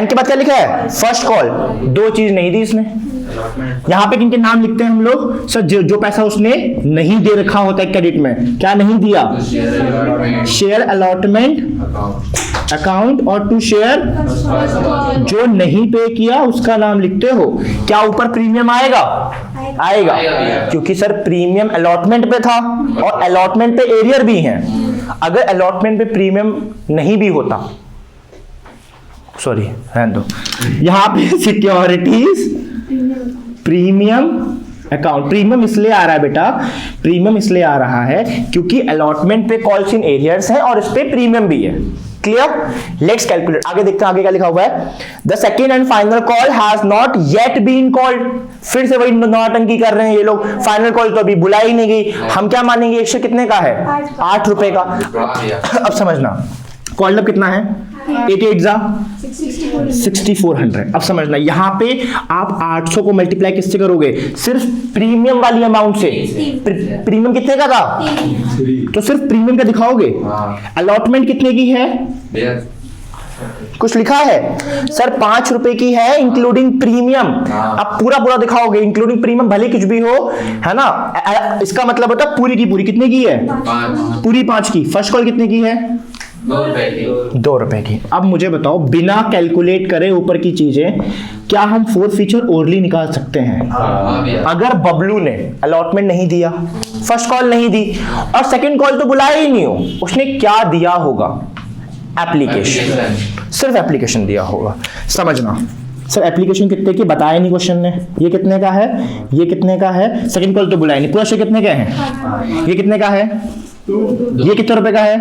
के बाद क्या लिखा है? First call. दो चीज नहीं दी इसने। यहां पे किनके नाम लिखते हैं हम लोग? सर जो पैसा उसने नहीं दे रखा होता है क्रेडिट में, क्या नहीं दिया? शेयर अलॉटमेंट अकाउंट और टू शेयर, जो नहीं पे किया उसका नाम लिखते हो। क्या ऊपर प्रीमियम आएगा? आएगा, क्योंकि सर प्रीमियम अलॉटमेंट पे था और अलॉटमेंट पे एरियर भी है। अगर अलॉटमेंट पे प्रीमियम नहीं भी होता, सॉरी रहने दो, यहां पे सिक्योरिटीज प्रीमियम अकाउंट। प्रीमियम इसलिए आ रहा है बेटा, प्रीमियम इसलिए आ रहा है क्योंकि अलॉटमेंट पे कॉल्स इन एरियर्स है और इस पे प्रीमियम भी है। क्लियर? Let's calculate. आगे देखते हैं आगे क्या लिखा हुआ है। The second and final call has not yet been called. फिर से वही नौटंकी कर रहे हैं ये लोग। फाइनल कॉल तो अभी बुलाई नहीं गई, हम क्या मानेंगे? एक शेयर कितने का है? 8 रुपए का। अब समझना, कॉल अब कितना है? 88 जा 6400। अब समझना, यहां पे आप 800 को मल्टीप्लाई किससे करोगे? सिर्फ प्रीमियम वाली अमाउंट से। प्रीमियम कितने का था? तो सिर्फ प्रीमियम का दिखाओगे। अलॉटमेंट कितने की है? कुछ लिखा है? सर 5 रुपए की है इंक्लूडिंग प्रीमियम। अब पूरा दिखाओगे इंक्लूडिंग प्रीमियम, भले कुछ भी हो, है ना। इसका मतलब होता है पूरी की पूरी कितने की है? पूरी 5 की। फर्स्ट कॉल कितने की है? 2 रुपए की। अब मुझे बताओ, बिना कैलकुलेट करे ऊपर की चीजें, क्या हम फोर फीचर ओरली निकाल सकते हैं? अगर बबलू ने अलॉटमेंट नहीं दिया, फर्स्ट कॉल नहीं दी और सेकंड कॉल तो बुलाया ही नहीं हो, उसने क्या दिया होगा? एप्लीकेशन। सिर्फ एप्लीकेशन दिया होगा। समझना, सर एप्लीकेशन कितने की बताया नहीं क्वेश्चन ने। ये कितने का है? ये कितने का है? सेकंड कॉल तो बुलाया नहीं। पूरा शेयर कितने का है? ये कितने का है? ये कितने रुपए का है?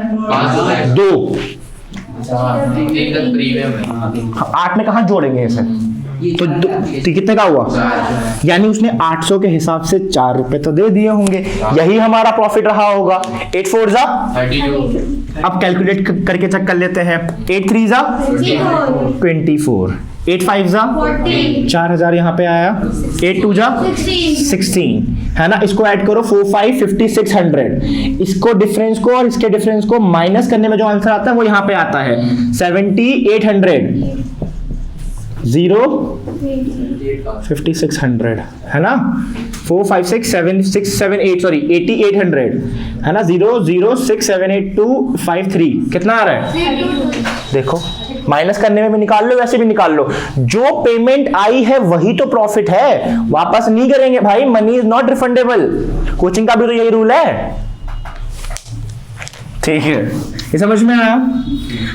2। 8 में कहां जोड़ेंगे इसे? तो कितने का हुआ? यानी उसने 800 के हिसाब से 4 रुपए तो दे दिए होंगे, यही हमारा प्रॉफिट रहा होगा। 8 4 जा 32। अब कैलकुलेट करके चेक कर लेते हैं। 8 3 जा 24। 8 5 जा 4000 यहाँ पे आया। 8 2 जा 16, है ना। इसको ऐड करो 4 5 5600। इसको डिफरेंस को और इसके डिफरेंस को माइनस करने में जो आंसर आता है वो यहाँ पे आता है 7800। 0 5600, है ना। 4 5 6 7 6 7 8 सॉरी 8800, है ना। 0 0 6 7 8 2 5 3 कितना आ रहा है? देखो, माइनस करने में भी निकाल लो, वैसे भी निकाल लो। जो पेमेंट आई है वही तो प्रॉफिट है, वापस नहीं करेंगे भाई। Money is not refundable. Coaching का भी तो यही रूल है, ठीक है। ये समझ में आया?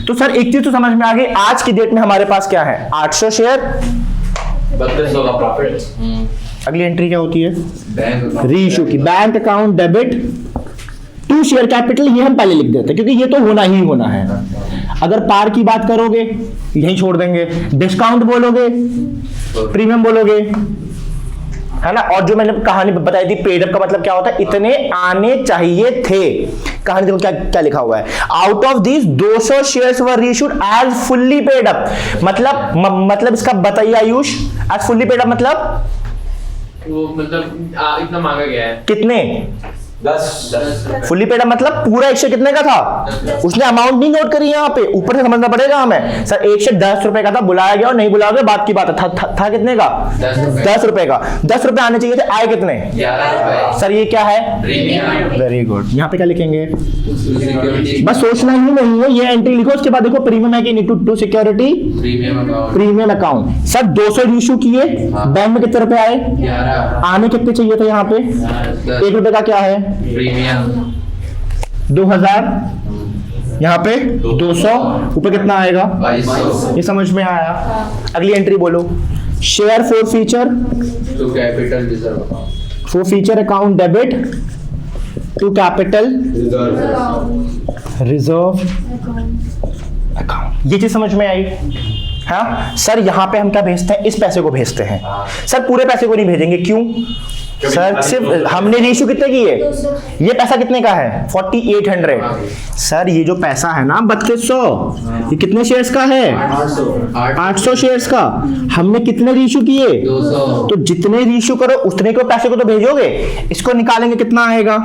तो सर एक चीज तो समझ में आ गई, आज की डेट में हमारे पास क्या है? 800 शेयर, 3200 का प्रॉफिट। अगली एंट्री क्या होती है? रीइश्यू की। Bank account debit to share capital, ये हम पहले लिख देते हैं क्योंकि ये तो होना ही होना है। अगर पार की बात करोगे यहीं छोड़ देंगे, डिस्काउंट बोलोगे, प्रीमियम बोलोगे, है ना। और जो मैंने कहानी बताई थी, पेड अप का मतलब क्या होता है? इतने आने चाहिए थे। कहानी देखो क्या क्या लिखा हुआ है। Out of these 200 shares were reissued as fully paid up. मतलब इसका बताइए Ayush, as fully paid up मतलब वो मतलब इतना मांगा गया है। कितने? 10 फुल्ली पेड मतलब पूरा 1 शेयर कितने का था, उसने अमाउंट नहीं नोट करी यहाँ पे, ऊपर से समझना पड़ेगा हमें। सर 1 शेयर 10 रुपए का था, बुलाया गया और नहीं बुलाया गया बात की बात है। था कितने का, 10 रुपए का। 10 रुपए आने चाहिए थे, आए कितने, 11 रुपए। सर ये क्या है, प्रीमियम। Very good. यहाँ पे क्या लिखेंगे, बस सोचना ही नहीं है, ये एंट्री लिखो, उसके बाद देखो प्रीमियम है कि नहीं, to security premium account. Sir 200 issue किए, बैंक में कितने रुपए आए, 11 आने कितने चाहिए थे यहाँ पे, 1 रुपए का क्या है, प्रीमियम 2000, यहाँ पे 200, ऊपर कितना आएगा, 2200 ये समझ में आया। अगली एंट्री बोलो, share forfeiture, to capital reserve account. Forfeiture account debit to capital reserve account. ये चीज समझ में आई। हाँ सर, यहाँ पे हम क्या भेजते हैं, इस पैसे को भेजते हैं। सर पूरे पैसे को नहीं भेजेंगे, क्यों सर, सिर्फ हमने रेशियो कितने की है, ये पैसा कितने का है 4800। सर ये जो पैसा है ना 3200, ये कितने शेयर्स का है, 800 शेयर्स का। हमने कितने रेशियो किए, 200। तो जितने रेशियो करो उतने को पैसे को तो भेजोगे। इसको निकालेंगे कितना आएगा,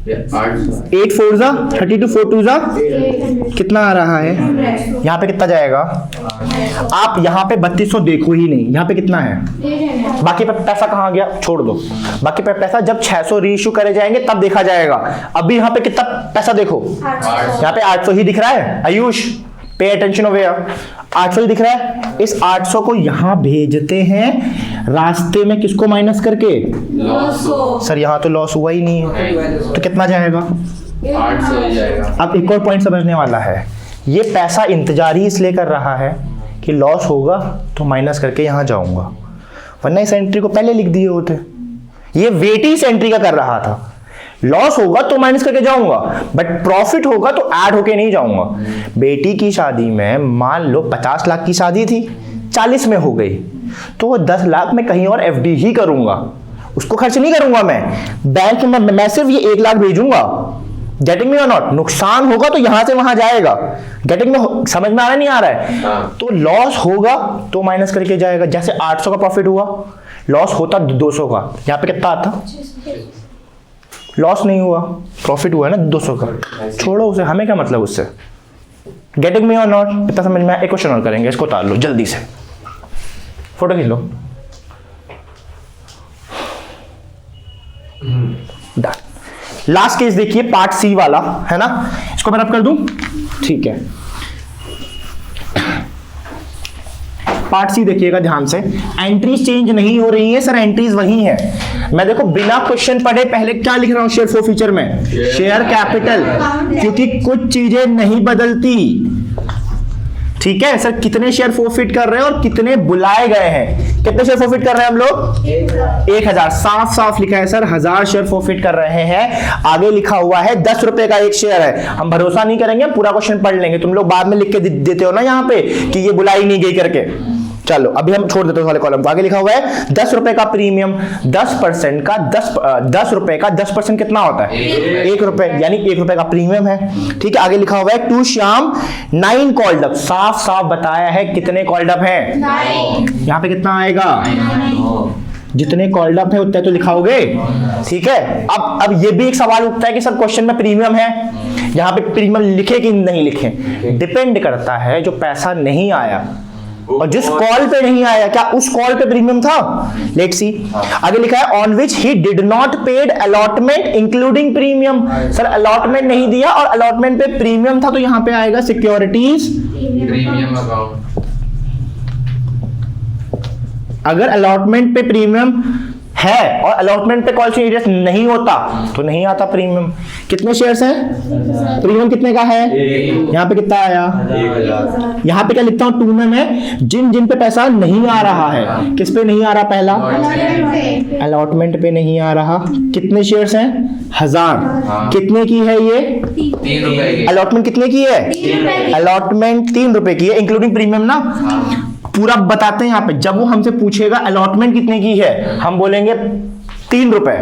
8 4 जा 32, 4 2 जा कितना आ रहा है, यहाँ पे कितना जाएगा, आप यहाँ पे 3200 देखो ही नहीं, यहाँ पे कितना है, बाकी पैसा कहाँ गया, छोड़ दो। बाकी पैसा जब 600 रीइश्यू करे जाएंगे तब देखा जाएगा। अभी यहाँ पे कितना पैसा देखो, यहाँ पे 800 ही दिख रहा है। Ayush pay attention over here, 800 ही दिख रहा है। इस 800 को यहाँ भेजते हैं रास्ते में, किसको माइनस करके, सर यहाँ तो लॉस हुआ ही नहीं है, तो कितना जाएगा, 800 ही जाएगा। अब एक और पॉइंट समझने वाला है, ये पैसा इंतजार ही इसलिए कर रहा है कि लॉस होगा तो माइनस करके यहाँ जाऊंगा, वरना इस एंट्री को पहले लिख दिए होते। ये वेट ही इस एंट्री का कर रहा था, लॉस होगा तो माइनस करके जाऊंगा, बट प्रॉफिट होगा तो ऐड होके नहीं जाऊंगा। बेटी की शादी में मान लो 50 लाख की शादी थी, 40 में हो गई, तो वो 10 लाख में कहीं और एफडी ही करूंगा, उसको खर्च नहीं करूंगा मैं बैंक में, मैं सिर्फ ये 1 लाख भेजूंगा। गेटिंग मी और नॉट, नुकसान होगा तो यहां से वहां जाएगा। गेटिंग में समझ में आ रहा नहीं आ रहा है, तो लॉस होगा तो माइनस करके जाएगा। जैसे 800 का प्रॉफिट हुआ, लॉस होता 200 का, यहाँ पे कितना आता, लॉस नहीं हुआ, प्रॉफिट हुआ है ना 200 का, छोड़ो उसे, हमें क्या मतलब उससे। गेटिंग मी और नॉट, इतना समझ में आया। एक क्वेश्चन और करेंगे, इसको उतार लो जल्दी से, फोटो खींच लो, डन। लास्ट केस देखिए, पार्ट सी वाला है ना, इसको मैं रब कर दूं, ठीक है। पार्ट सी देखिएगा ध्यान से, एंट्रीज चेंज नहीं हो रही है सर, एंट्रीज वही है। मैं देखो बिना क्वेश्चन पढ़े पहले क्या लिख रहा हूं शेयर फॉर फ्यूचर में, शेयर कैपिटल, क्योंकि कुछ चीजें नहीं बदलती। ठीक है सर, कितने शेयर फॉरफिट कर रहे हैं और कितने बुलाए गए हैं, कितने शेयर फॉरफिट कर रहे हैं हम लोग, 1000, साफ साफ लिखा है सर, 1000 शेयर फॉरफिट कर रहे हैं। आगे लिखा हुआ है 10 रुपए का 1 शेयर है। हम भरोसा नहीं करेंगे, पूरा क्वेश्चन पढ़ लेंगे, तुम लोग बाद में लिख के देते हो ना यहाँ पे कि ये बुलाई नहीं गई करके। चलो अभी हम छोड़ देते हैं वाले कॉलम को, आगे लिखा हुआ है 10 रुपए का प्रीमियम, 10% का 10 रुपए का 10% कितना होता है, 1 रुपए, यानी 1 रुपए का प्रीमियम है। ठीक है, आगे लिखा हुआ है टू श्याम 9 कॉल्ड अप, साफ साफ बताया है कितने कॉल्ड अप है, यहाँ पे कितना आएगा, जितने कॉल्ड अप है उतने तो लिखाओगे। ठीक है, अब ये भी एक सवाल उठता है कि सर क्वेश्चन में प्रीमियम है, यहाँ पे प्रीमियम लिखे कि नहीं लिखे, डिपेंड करता है। जो पैसा नहीं आया और जिस कॉल पे नहीं आया, क्या उस कॉल पे प्रीमियम था, लेट्स सी। आगे लिखा है on which he did not paid allotment including premium, sir allotment नहीं दिया और अलॉटमेंट पे प्रीमियम था, तो यहां पे आएगा सिक्योरिटीज प्रीमियम अकाउंट। अगर अलॉटमेंट पे प्रीमियम है और अलॉटमेंट पे कॉल इंटरेस्ट नहीं होता तो नहीं आता प्रीमियम। कितने शेयर्स हैं, प्रीमियम कितने का है, यहाँ पे कितना आया, 1000। यहाँ पे क्या लिखता हूं टू में मैं, जिन जिन पे पैसा नहीं आ रहा है, किस पे नहीं आ रहा, पहला अलॉटमेंट पे नहीं आ रहा। कितने शेयर्स हैं, 1000। कितने की है ये, 3 रुपए की। अलॉटमेंट कितने की है, अलॉटमेंट 3 रुपए की है इंक्लूडिंग प्रीमियम ना। पूरा बताते हैं यहाँ पे, जब वो हमसे पूछेगा अलॉटमेंट कितने की है, हम बोलेंगे 3 रुपए।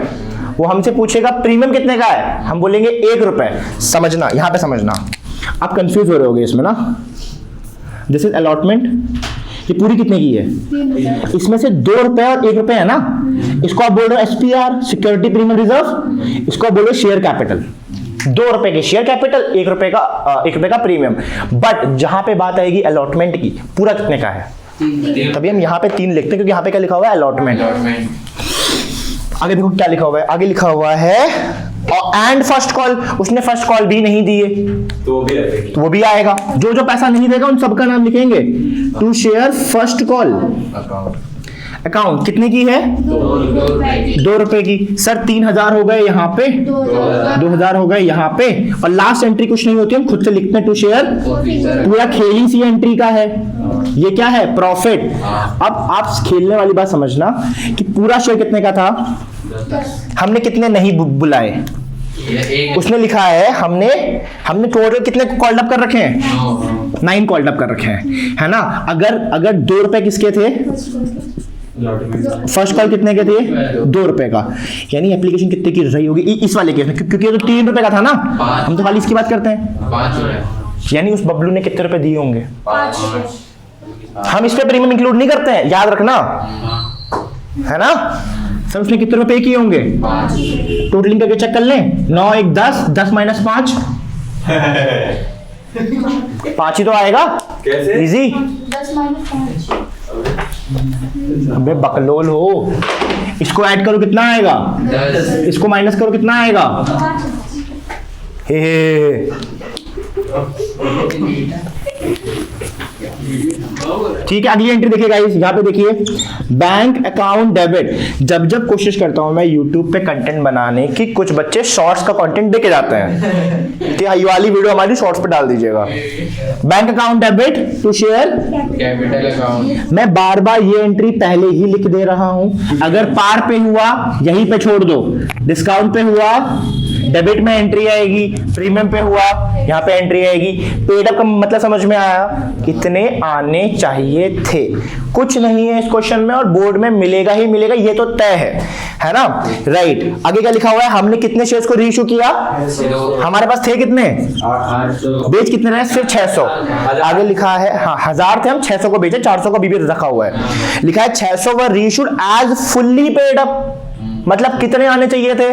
वो हमसे पूछेगा प्रीमियम कितने का है, हम बोलेंगे 1 रुपए। समझना, यहाँ पे समझना, आप कंफ्यूज हो रहे होगे इसमें ना। दिस इज अलॉटमेंट, ये पूरी कितने की है? इसमें से 2 रुपए और 1 रुपए है ना, इसको आप बोल रहे हो एसपीआर, सिक्योरिटी प्रीमियम रिजर्व, इसको आप बोल रहे हो शेयर कैपिटल। 2 रुपए के शेयर कैपिटल, 1 रुपए का प्रीमियम। बट जहां पे बात आएगी अलॉटमेंट की, पूरा कितने का है? तभी हम यहाँ पे 3 लिखते हैं, क्योंकि यहाँ पे क्या लिखा हुआ है? अलॉटमेंट। आगे देखो क्या लिखा हुआ है, आगे लिखा हुआ है एंड फर्स्ट कॉल। उसने फर्स्ट कॉल भी नहीं दिए तो वो भी आएगा। जो जो पैसा नहीं देगा उन सबका नाम लिखेंगे। To share first call account कितने की है? 2 रुपए की। सर 3000 हो गए यहाँ पे, 2000 हो गए यहाँ पे, और लास्ट एंट्री कुछ नहीं होती, हम खुद से लिखते हैं टू शेयर। पूरा खेल ही सी एंट्री का है। ये क्या है? प्रॉफिट। अब आप खेलने वाली बात समझना कि पूरा शेयर कितने का था, हमने कितने नहीं बुलाए, उसने लिखा है हमने टोटल कितने कॉल्ड अप कर रखे हैं? 9 कॉल्ड अप कर रखे हैं, है ना। अगर 2 रुपए किसके थे? फर्स्ट कॉल कितने के थे? 2 रुपए का। यानी एप्लीकेशन कितने की रही होगी इस वाले केस में, क्योंकि ये तो 3 रुपए का था ना, हम तो खाली इसकी बात करते हैं। 5 यानी उस बबलू ने कितने रुपए दिए होंगे? हम इस पे प्रीमियम इंक्लूड नहीं करते हैं, याद रखना, है ना। सर उसने कितने रुपए किए होंगे? टोटलिंग करके चेक कर लें। 9 1 10, 10 माइनस 5 5 ही तो आएगा। कैसे? इजी। 10 माइनस 5। अबे बकलोल हो, इसको ऐड करो कितना आएगा? 10 इसको माइनस करो कितना आएगा? हे ठीक है। अगली एंट्री देखिए गाइस, यहाँ पे देखिए बैंक अकाउंट डेबिट। जब कोशिश करता हूं मैं YouTube पे कंटेंट बनाने की, कुछ बच्चे शॉर्ट्स का कंटेंट देके जाते हैं कि ये वाली वीडियो हमारी शॉर्ट्स पे डाल दीजिएगा। Bank account debit to share capital account. मैं बार बार ये एंट्री पहले ही लिख दे रहा हूं। अगर पार पे हुआ यहीं पे छोड़ दो, डिस्काउंट पे हुआ डेबिट में एंट्री आएगी, प्रीमियम पे हुआ यहाँ पे एंट्री आएगी। पेड अप का मतलब समझ में आया? कितने आने चाहिए थे। कुछ नहीं है इस क्वेश्चन में, और बोर्ड में मिलेगा ही मिलेगा, ये तो तय है ना। राइट। आगे क्या लिखा हुआ है? हमने कितने शेयर्स को रीइश्यू किया? हमारे पास थे कितने? 800। बेच कितने रहे? सिर्फ 600। आगे लिखा है हाँ 1000 थे, हम 600 को बेचे, 400 का बीबी रखा हुआ है। लिखा है 600 were reissued as fully paid up. मतलब कितने आने चाहिए थे?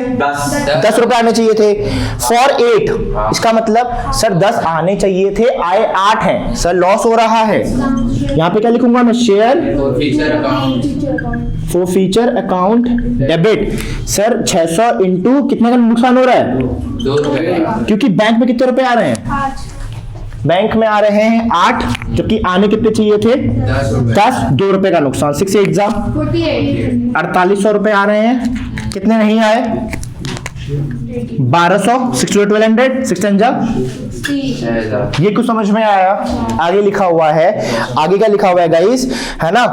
10 रुपए आने चाहिए थे। फॉर 8, इसका मतलब सर 10 आने चाहिए थे, आए 8 हैं, सर लॉस हो रहा है। यहाँ पे क्या लिखूंगा मैं? Share feature account. Forfeiture account debit. Sir 600 into कितने का नुकसान हो रहा है? 2 रुपए का। क्योंकि बैंक में कितने रुपए आ रहे हैं? 8। बैंक में आ रहे हैं 8, जबकि आने कितने चाहिए थे? 10 रुपए। 10, 2 रुपए का नुकसान। 6 से एग्जाम 48। 4800 रुपए आ रहे हैं, कितने नहीं आए? 1200, 6 to 1200, 6 10 जा। 6000। ये कुछ समझ में आया? आगे लिखा हुआ है, आगे क्या लिखा हुआ है गाइस, है ना।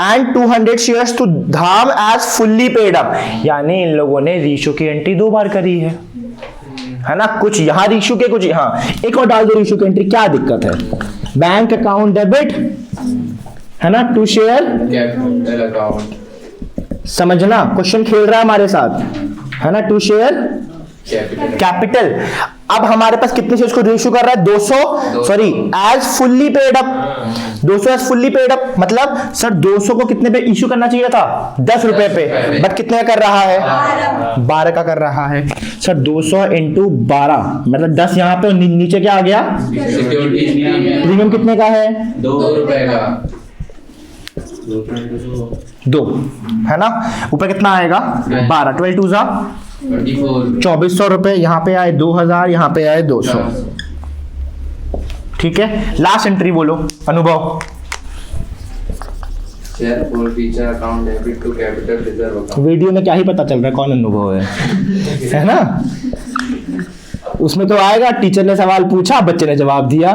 And 200 shares to them as fully paid up. यानी इन लोगों ने रीशू की एंट्री 2 बार करी है ना। कुछ यहाँ रीशू के, कुछ यहाँ। एक और डाल दो रीशू की एंट्री, क्या दिक्कत है? बैंक अकाउंट डेबिट, है ना, टू शेयर कैपिटल अकाउंट। समझना, क्वेश्चन खेल रहा है हमारे साथ, है ना। To share capital. अब हमारे पास कितने शेयर्स को रीइश्यू कर रहा है? 200, sorry as fully paid up. 200 as fully paid up मतलब सर 200 को कितने पे इश्यू करना चाहिए था? 10 रुपए पे, बट कितने का कर रहा है? 12 का कर रहा है। सर 200 इंटू 12 मतलब 10 यहाँ पे, नीचे क्या आ गया? सिक्योरिटी प्रीमियम कितने का है? 2 रुपए का। 2, है ना। ऊपर कितना आएगा? 12, 12 2 जा 24। 2400 रुपए। यहाँ पे आए 2000, यहाँ पे आए 200। ठीक है। लास्ट एंट्री बोलो, Anubhav. Share forfeiture account debit to capital reserve account. Video में क्या ही पता चल रहा है कौन अनुभव है ना। उसमें तो आएगा टीचर ने सवाल पूछा, बच्चे ने जवाब दिया,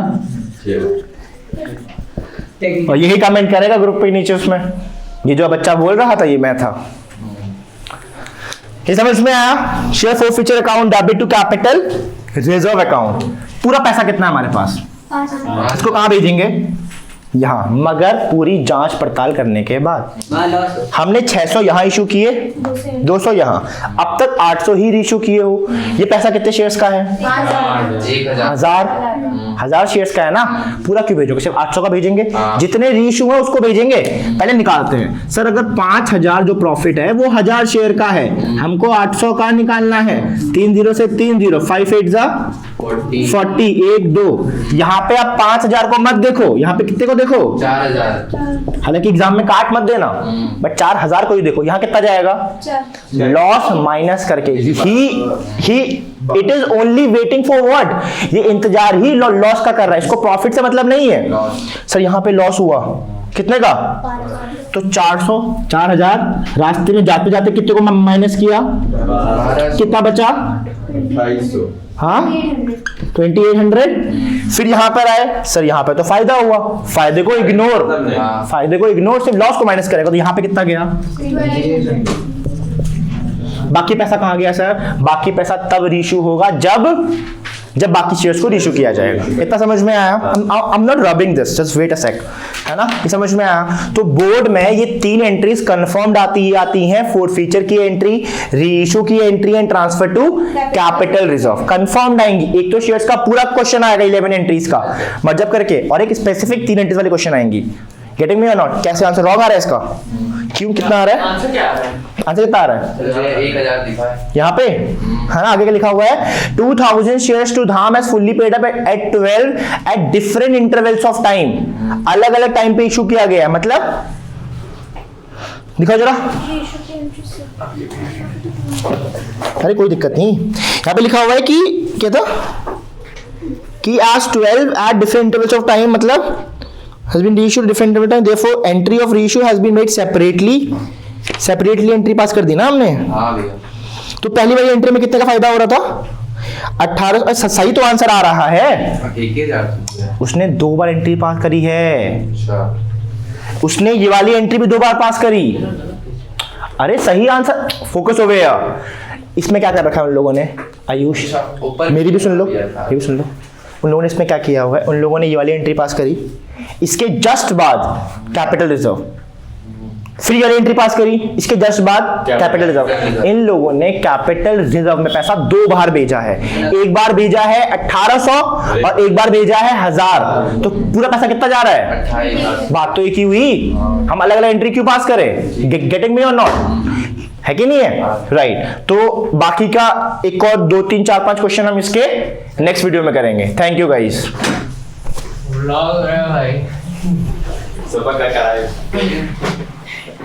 और यही कमेंट करेगा ग्रुप पे नीचे। उसमें ये जो बच्चा बोल रहा था ये मैं था। ये समझ में आया? Share forfeiture account debit to capital reserve account. पूरा पैसा कितना है हमारे पास? 5। इसको कहां भेजेंगे? यहाँ, मगर पूरी जांच पड़ताल करने के बाद हाँ लॉस हमने 600 यहाँ इशू किए, 200 यहाँ, अब तक 800 ही इशू किए हो। ये पैसा कितने शेयर्स का है? 1000 शेयर्स का है ना। पूरा क्यों भेजोगे? सिर्फ 800 का भेजेंगे? जितने रीइशू है उसको भेजेंगे। पहले निकालते हैं सर, अगर 5000 जो प्रॉफिट है वो 1000 शेयर का है, हमको 800 का निकालना है। 3 0 से 3 0, 5 8 जा 40, 1 2। यहाँ पे आप 5000 को मत देखो, यहाँ पे कितने को देखो? 4000 हालांकि एग्जाम में काट मत देना, बट 4000 को ही देखो। यहाँ कितना जाएगा? लॉस माइनस करके ही it is only waiting for what? ये इंतजार ही लॉस का कर रहा है, इसको प्रॉफिट से मतलब नहीं है। सर यहाँ पे लॉस हुआ कितने का? तो 4000 रास्ते में जाते जाते कितने को माइनस किया? कितना बचा? 250। हाँ 2800। फिर यहाँ पर आए सर, यहाँ पे तो फायदा हुआ, फायदे को इग्नोर, फायदे को इग्नोर, सिर्फ लॉस को माइनस करेगा। तो यहाँ पे कितना गया? बाकी पैसा कहाँ गया सर? बाकी पैसा तब रीइशू होगा जब बाकी शेयर्स को रीइशू किया जाएगा। इतना समझ में आया? I am not rubbing this, just wait a sec, है ना? ये समझ में आया? तो बोर्ड में ये 3 एंट्रीज कंफर्म्ड आती हैं, फोरफीचर की एंट्री, रीइशू की एंट्री and transfer to capital reserve confirmed आएंगी। एक तो शेयर्स का पूरा क्वेश्चन आएगा 11 एंट्रीज का मर्जअप करके, और एक स्पेसिफिक 3 एंट्रीज वाले क्वेश्चन आएंगी। Getting me or not? कैसे आंसर रॉन्ग आ रहा है इसका? क्यों? कितना आ रहा है आंसर? क्या आ रहा है? आंसर कितना आ रहा है? 1000 दिखा है यहाँ पे, है ना? आगे क्या लिखा हुआ है? 2000 shares to Dham has fully paid up at 12 at different intervals of time। अलग अलग टाइम पे इशू किया गया है, मतलब दिखाओ जरा। अरे कोई दिक्कत नहीं, यहाँ पे लिखा हुआ है कि क्या था कि as 12 at different intervals of time, मतलब has been reissued different interval time, therefore entry of reissue has been made separately entry पास कर दी ना हमने। हाँ भैया। तो पहली वाली एंट्री में कितने का फायदा हो रहा था? 18। सही तो आंसर आ रहा है। 1000 उसने 2 बार एंट्री पास करी है, अच्छा उसने ये वाली एंट्री भी 2 बार पास करी। अरे सही आंसर, फोकस हो गया। इसमें क्या कर रखा है उन लोगों ने? आयुष मेरी भी सुन लो, ये भी सुन लो। उन लोगों ने इसमें क्या किया हुआ है? उन लोगों ने ये वाली एंट्री पास करी, इसके जस्ट बाद कैपिटल रिजर्व, फिर वाली एंट्री पास करी, इसके जस्ट बाद कैपिटल रिजर्व। इन लोगों ने कैपिटल रिजर्व में पैसा 2 बार भेजा है। एक बार भेजा है 1800 और एक बार भेजा है 1000। तो पूरा पैसा कितना जा रहा है? 28,000। बात तो एक ही हुई, हम अलग अलग एंट्री क्यों पास करें? Getting me or not? है कि नहीं है? राइट। तो बाकी का एक और 2 3 4 5 क्वेश्चन हम इसके नेक्स्ट वीडियो में करेंगे। Thank you guys. भाई सुपर का